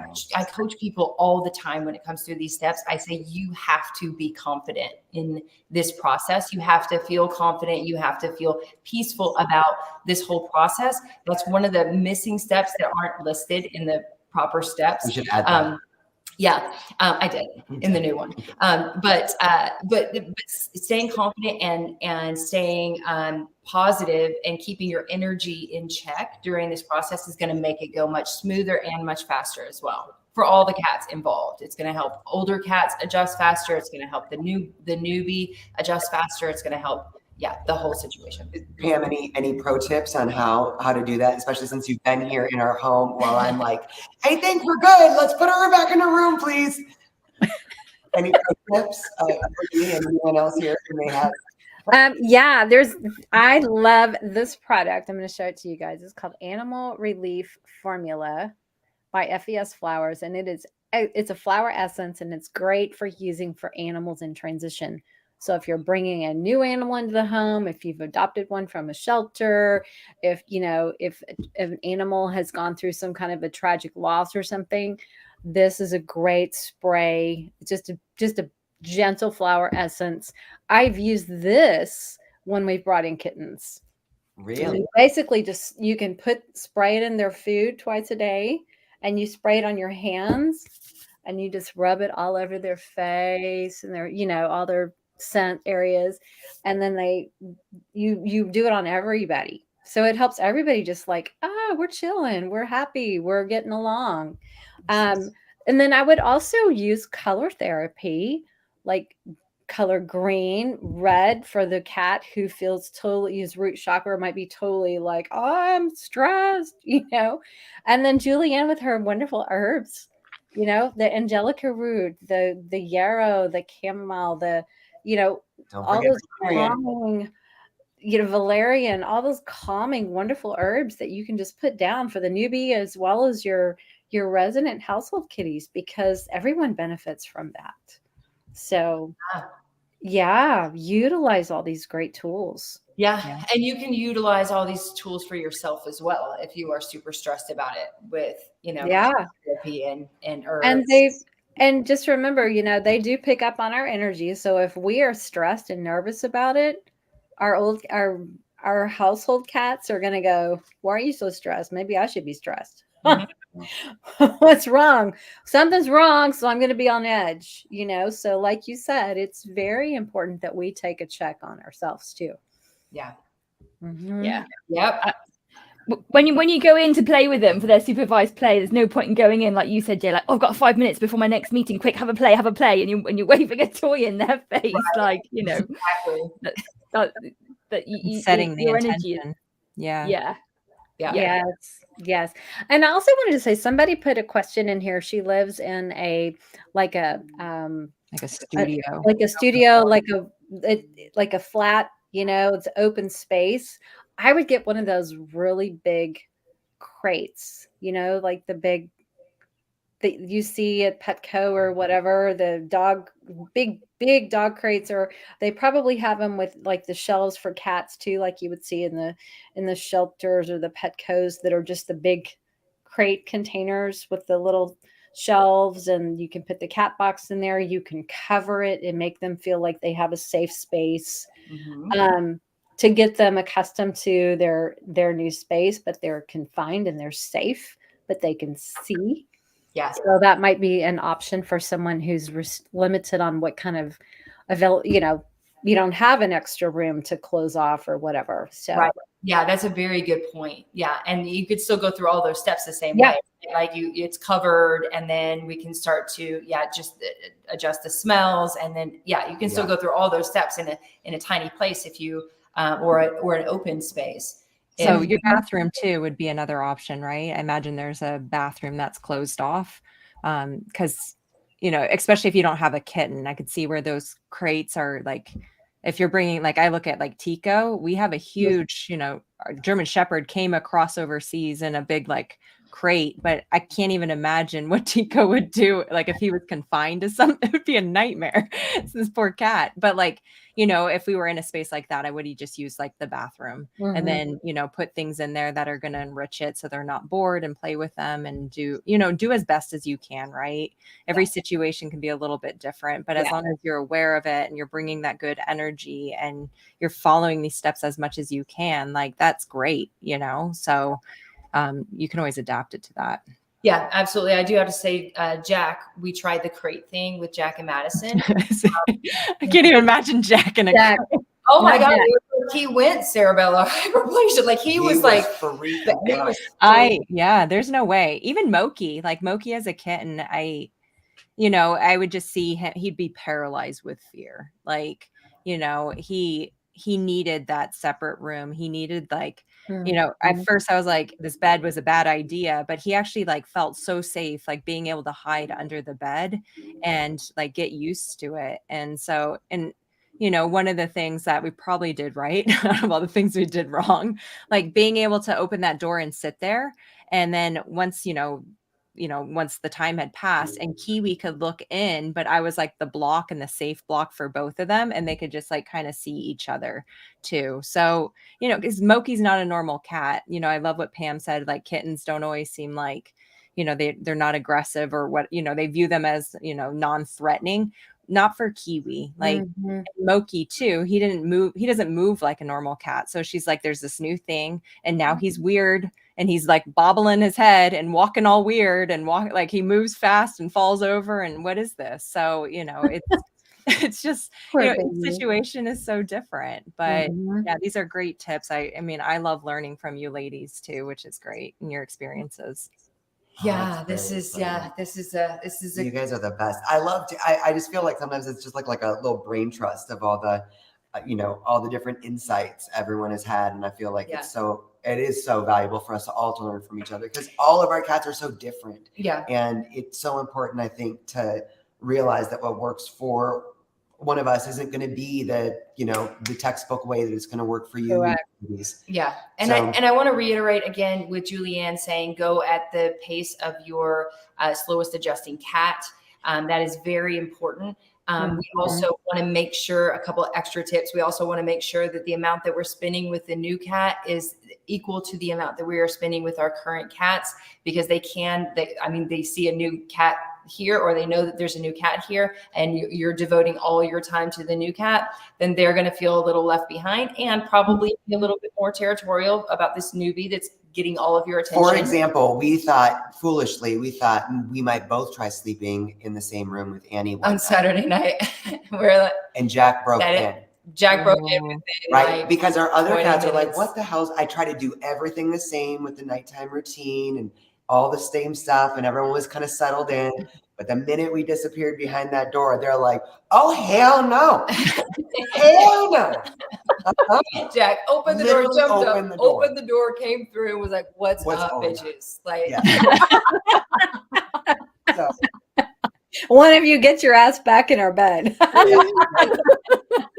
coach people all the time when it comes to these steps. I say, you have to be confident in this process. You have to feel confident. You have to feel peaceful about this whole process. That's one of the missing steps that aren't listed in the proper steps. We should add that. Yeah, I did in the new one. But staying confident and staying positive and keeping your energy in check during this process is going to make it go much smoother and much faster as well for all the cats involved. It's going to help older cats adjust faster. It's going to help the newbie adjust faster. It's going to help the whole situation. Pam, any pro tips on how to do that, especially since you've been here in our home while I'm like, I think we're good. Let's put her back in her room, please. Any pro tips for me and anyone else here who may have? I love this product. I'm going to show it to you guys. It's called Animal Relief Formula by FES Flowers. And it's a flower essence, and it's great for using for animals in transition. So if you're bringing a new animal into the home, if you've adopted one from a shelter, if an animal has gone through some kind of a tragic loss or something, this is a great spray. Just a gentle flower essence. I've used this when we've brought in kittens. Really? You basically just, you can spray it in their food twice a day, and you spray it on your hands, and you just rub it all over their face and their, all their scent areas. And then you do it on everybody. So it helps everybody, just like, we're chilling, we're happy, we're getting along. And then I would also use color therapy, like color green, red for the cat who feels totally, his root chakra might be totally like, I'm stressed, and then Julianne with her wonderful herbs, the angelica root, the yarrow, the chamomile, Don't all forget those valerian. calming, valerian, all those calming, wonderful herbs that you can just put down for the newbie as well as your resident household kitties, because everyone benefits from that. So yeah, utilize all these great tools. Yeah. And you can utilize all these tools for yourself as well if you are super stressed about it with, therapy and herbs. And just remember, they do pick up on our energy. So if we are stressed and nervous about it, our household cats are going to go, why are you so stressed? Maybe I should be stressed. What's wrong? Something's wrong. So I'm going to be on edge, So like you said, it's very important that we take a check on ourselves too. Yeah. Mm-hmm. Yeah. Yep. When you go in to play with them for their supervised play, there's no point in going in like you said, Jay, like, I've got 5 minutes before my next meeting, quick, have a play, and you're waving a toy in their face, right. Like, exactly. that setting the your intention. energy Yeah. Yes. And I also wanted to say, somebody put a question in here. She lives in a studio, like a flat, it's open space. I would get one of those really big crates, like the big that you see at Petco or whatever, the big dog crates, or they probably have them with like the shelves for cats too, like you would see in the shelters or the Petcos, that are just the big crate containers with the little shelves, and you can put the cat box in there. You can cover it and make them feel like they have a safe space. Mm-hmm. To get them accustomed to their new space, but they're confined and they're safe, but they can see. Yeah. So that might be an option for someone who's limited on what kind of you don't have an extra room to close off or whatever. So right. Yeah, that's a very good point. Yeah. And you could still go through all those steps the same way. Like it's covered, and then we can start to, just adjust the smells. And then, you can still go through all those steps in a tiny place if you, or an open space. So your bathroom too would be another option, right? I imagine there's a bathroom that's closed off. Cause especially if you don't have a kitten, I could see where those crates are, like, if you're bringing, like, I look at like Tico, we have a huge, our German Shepherd came across overseas in a big like crate, but I can't even imagine what Tico would do. Like if he was confined to something, it would be a nightmare. It's this poor cat. But like, if we were in a space like that, I would just use like the bathroom and then, put things in there that are going to enrich it so they're not bored, and play with them and do as best as you can, right? Every situation can be a little bit different, but as long as you're aware of it and you're bringing that good energy and you're following these steps as much as you can, like that's great, so you can always adapt it to that. Yeah, absolutely. I do have to say, Jack, we tried the crate thing with Jack and Madison. I can't even imagine Jack in a crate. Oh my God. He went cerebellar hyperplasia. Like he was like, there's no way. Even Moki as a kitten, I would just see him, he'd be paralyzed with fear. Like, he needed that separate room. He needed at first I was like, this bed was a bad idea, but he actually like felt so safe, like being able to hide under the bed and like get used to it. And so, one of the things that we probably did right out of all the things we did wrong, like being able to open that door and sit there. And then once, once the time had passed, and Kiwi could look in, but I was like the block and the safe block for both of them, and they could just like kind of see each other too. So, because Moki's not a normal cat. I love what Pam said, like kittens don't always seem like, they're not aggressive or what, they view them as, non-threatening. Not for Kiwi. Like Moki too, he doesn't move like a normal cat. So she's like, there's this new thing, and now he's weird, and he's like bobbling his head and walking all weird, and like he moves fast and falls over, and what is this? So it's just each situation is so different. But yeah, these are great tips. I mean, I love learning from you ladies too, which is great in your experiences. Yeah, this is you guys are the best. I just feel like sometimes it's just like a little brain trust of all the all the different insights everyone has had, and I feel like it is so valuable for us to all to learn from each other, because all of our cats are so different. Yeah. And it's so important, I think, to realize that what works for one of us isn't going to be the textbook way that it's going to work for you. Yeah. And I want to reiterate again with Julianne saying, go at the pace of your slowest adjusting cat. That is very important. We also want to make sure, a couple of extra tips. We also want to make sure that the amount that we're spending with the new cat is equal to the amount that we are spending with our current cats, because they see a new cat here, or they know that there's a new cat here, and you're devoting all your time to the new cat, then they're going to feel a little left behind, and probably be a little bit more territorial about this newbie that's getting all of your attention. For example, we thought we might both try sleeping in the same room with Annie on Saturday night. And Jack broke in. Jack broke in within, right? Because our other cats are like, what the hell? I try to do everything the same with the nighttime routine and all the same stuff, and everyone was kind of settled in. But the minute we disappeared behind that door, they're like, oh, hell no. Hell no. Jack opened the door, jumped up, opened the door, came through, and was like, what's up, bitches? Like, so, one of you get your ass back in our bed. You're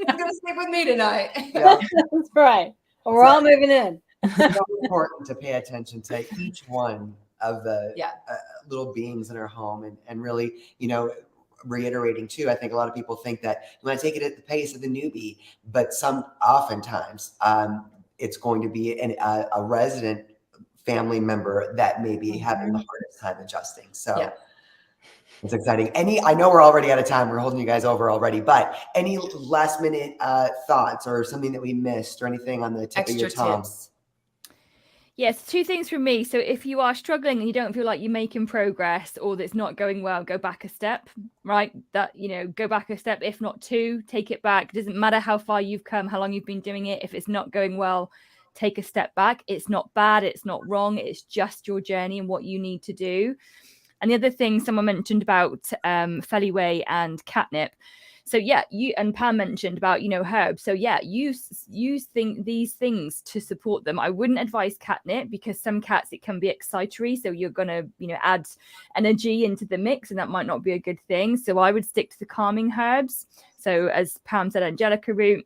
gonna sleep with me tonight. Yeah. That's right. We're all moving in. It's so important to pay attention to each one of the little beings in our home, and really, reiterating too. I think a lot of people think that you want to take it at the pace of the newbie, but oftentimes it's going to be a resident family member that may be having the hardest time adjusting. So it's exciting. I know we're already out of time. We're holding you guys over already, but any last minute thoughts or something that we missed or anything on the tip of your tongue? Tips. Yes, two things from me. So if you are struggling and you don't feel like you're making progress, or that it's not going well, go back a step, right? Go back a step, if not two, take it back. It doesn't matter how far you've come, how long you've been doing it. If it's not going well, take a step back. It's not bad. It's not wrong. It's just your journey and what you need to do. And the other thing someone mentioned about Feliway and catnip. So you and Pam mentioned about herbs. So use these things to support them. I wouldn't advise catnip, because some cats it can be excitatory, so you're gonna add energy into the mix, and that might not be a good thing. So I would stick to the calming herbs. So as Pam said, angelica root,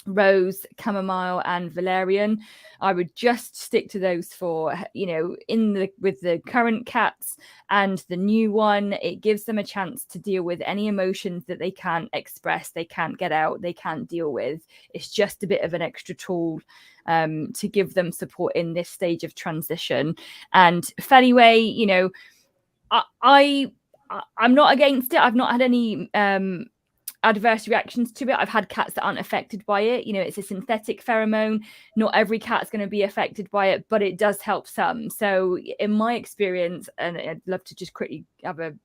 rose, chamomile, and valerian. I would just stick to those for with the current cats, and the new one, it gives them a chance to deal with any emotions that they can't express, they can't get out, they can't deal with. It's just a bit of an extra tool to give them support in this stage of transition. And Feliway, I'm not against it. I've not had any adverse reactions to it. I've had cats that aren't affected by it. It's a synthetic pheromone. Not every cat's going to be affected by it, but it does help some. So in my experience, and I'd love to just quickly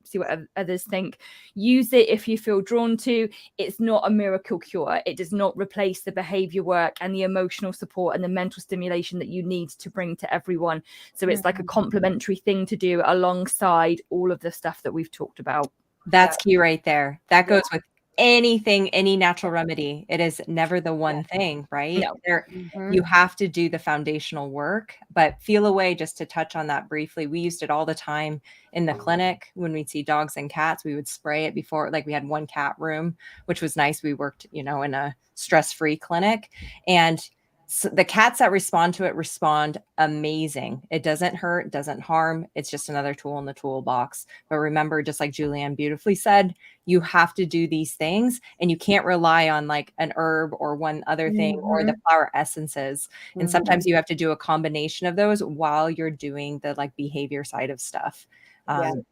see what others think, use it if you feel drawn to. It's not a miracle cure. It does not replace the behavior work and the emotional support and the mental stimulation that you need to bring to everyone. So it's like a complementary thing to do alongside all of the stuff that we've talked about. That's key right there. That goes with anything, any natural remedy. It is never the one thing, right? No. You have to do the foundational work. But Feliway, just to touch on that briefly, we used it all the time in the clinic when we'd see dogs and cats. We would spray it before, like we had one cat room, which was nice. We worked, in a stress-free clinic, and the cats that respond to it respond amazing. It doesn't hurt, doesn't harm. It's just another tool in the toolbox. But remember, just like Julianne beautifully said, you have to do these things, and you can't rely on like an herb or one other thing or the flower essences. And sometimes you have to do a combination of those while you're doing the like behavior side of stuff.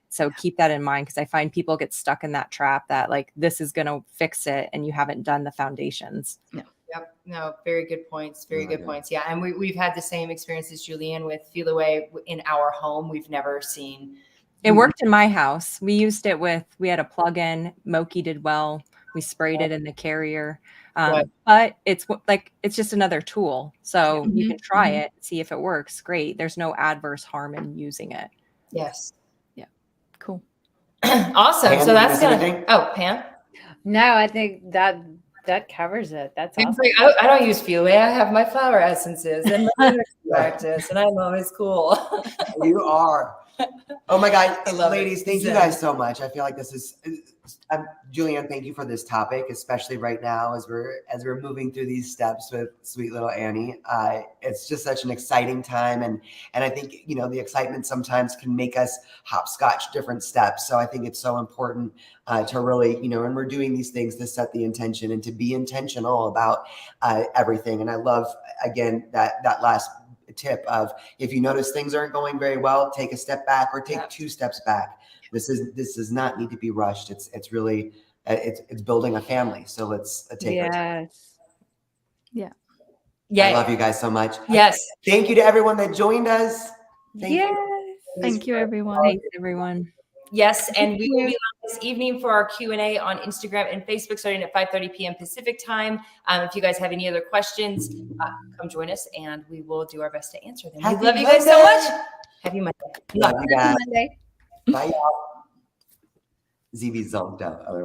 So keep that in mind, because I find people get stuck in that trap that like this is going to fix it and you haven't done the foundations. Yep. No, very good points. Very good points. Yeah. And we've had the same experience as Julianne with Feel Away in our home. We've never seen. It worked in my house. We used it we had a plug-in. Moki did well. We sprayed it in the carrier. But it's just another tool. So you can try it, see if it works. Great. There's no adverse harm in using it. Yes. Yeah. Cool. Awesome. Pam, So that's anything? Pam. No, I think that covers it. That's awesome. Like, I don't use Feel Away. I have my flower essences and my practice, and I'm always cool. You are. Oh my God, ladies, it. thank you guys so much. I feel like this is, Julianne, thank you for this topic, especially right now as we're moving through these steps with sweet little Annie. It's just such an exciting time, and I think the excitement sometimes can make us hopscotch different steps. So I think it's so important to really when we're doing these things to set the intention and to be intentional about everything. And I love again that last tip of, if you notice things aren't going very well, take a step back or take 2 steps back. This does not need to be rushed. It's really it's building a family. So let's take it. Yes. Yeah. I love you guys so much. Yes. Thank you to everyone that joined us. Thank you, everyone. Thanks, everyone. Yes, and we will be live this evening for our Q&A on Instagram and Facebook starting at 5:30 p.m. Pacific time. If you guys have any other questions, come join us and we will do our best to answer them. We love you guys so much. Happy Monday. Love you guys. Monday. Bye, y'all. ZB zonked out.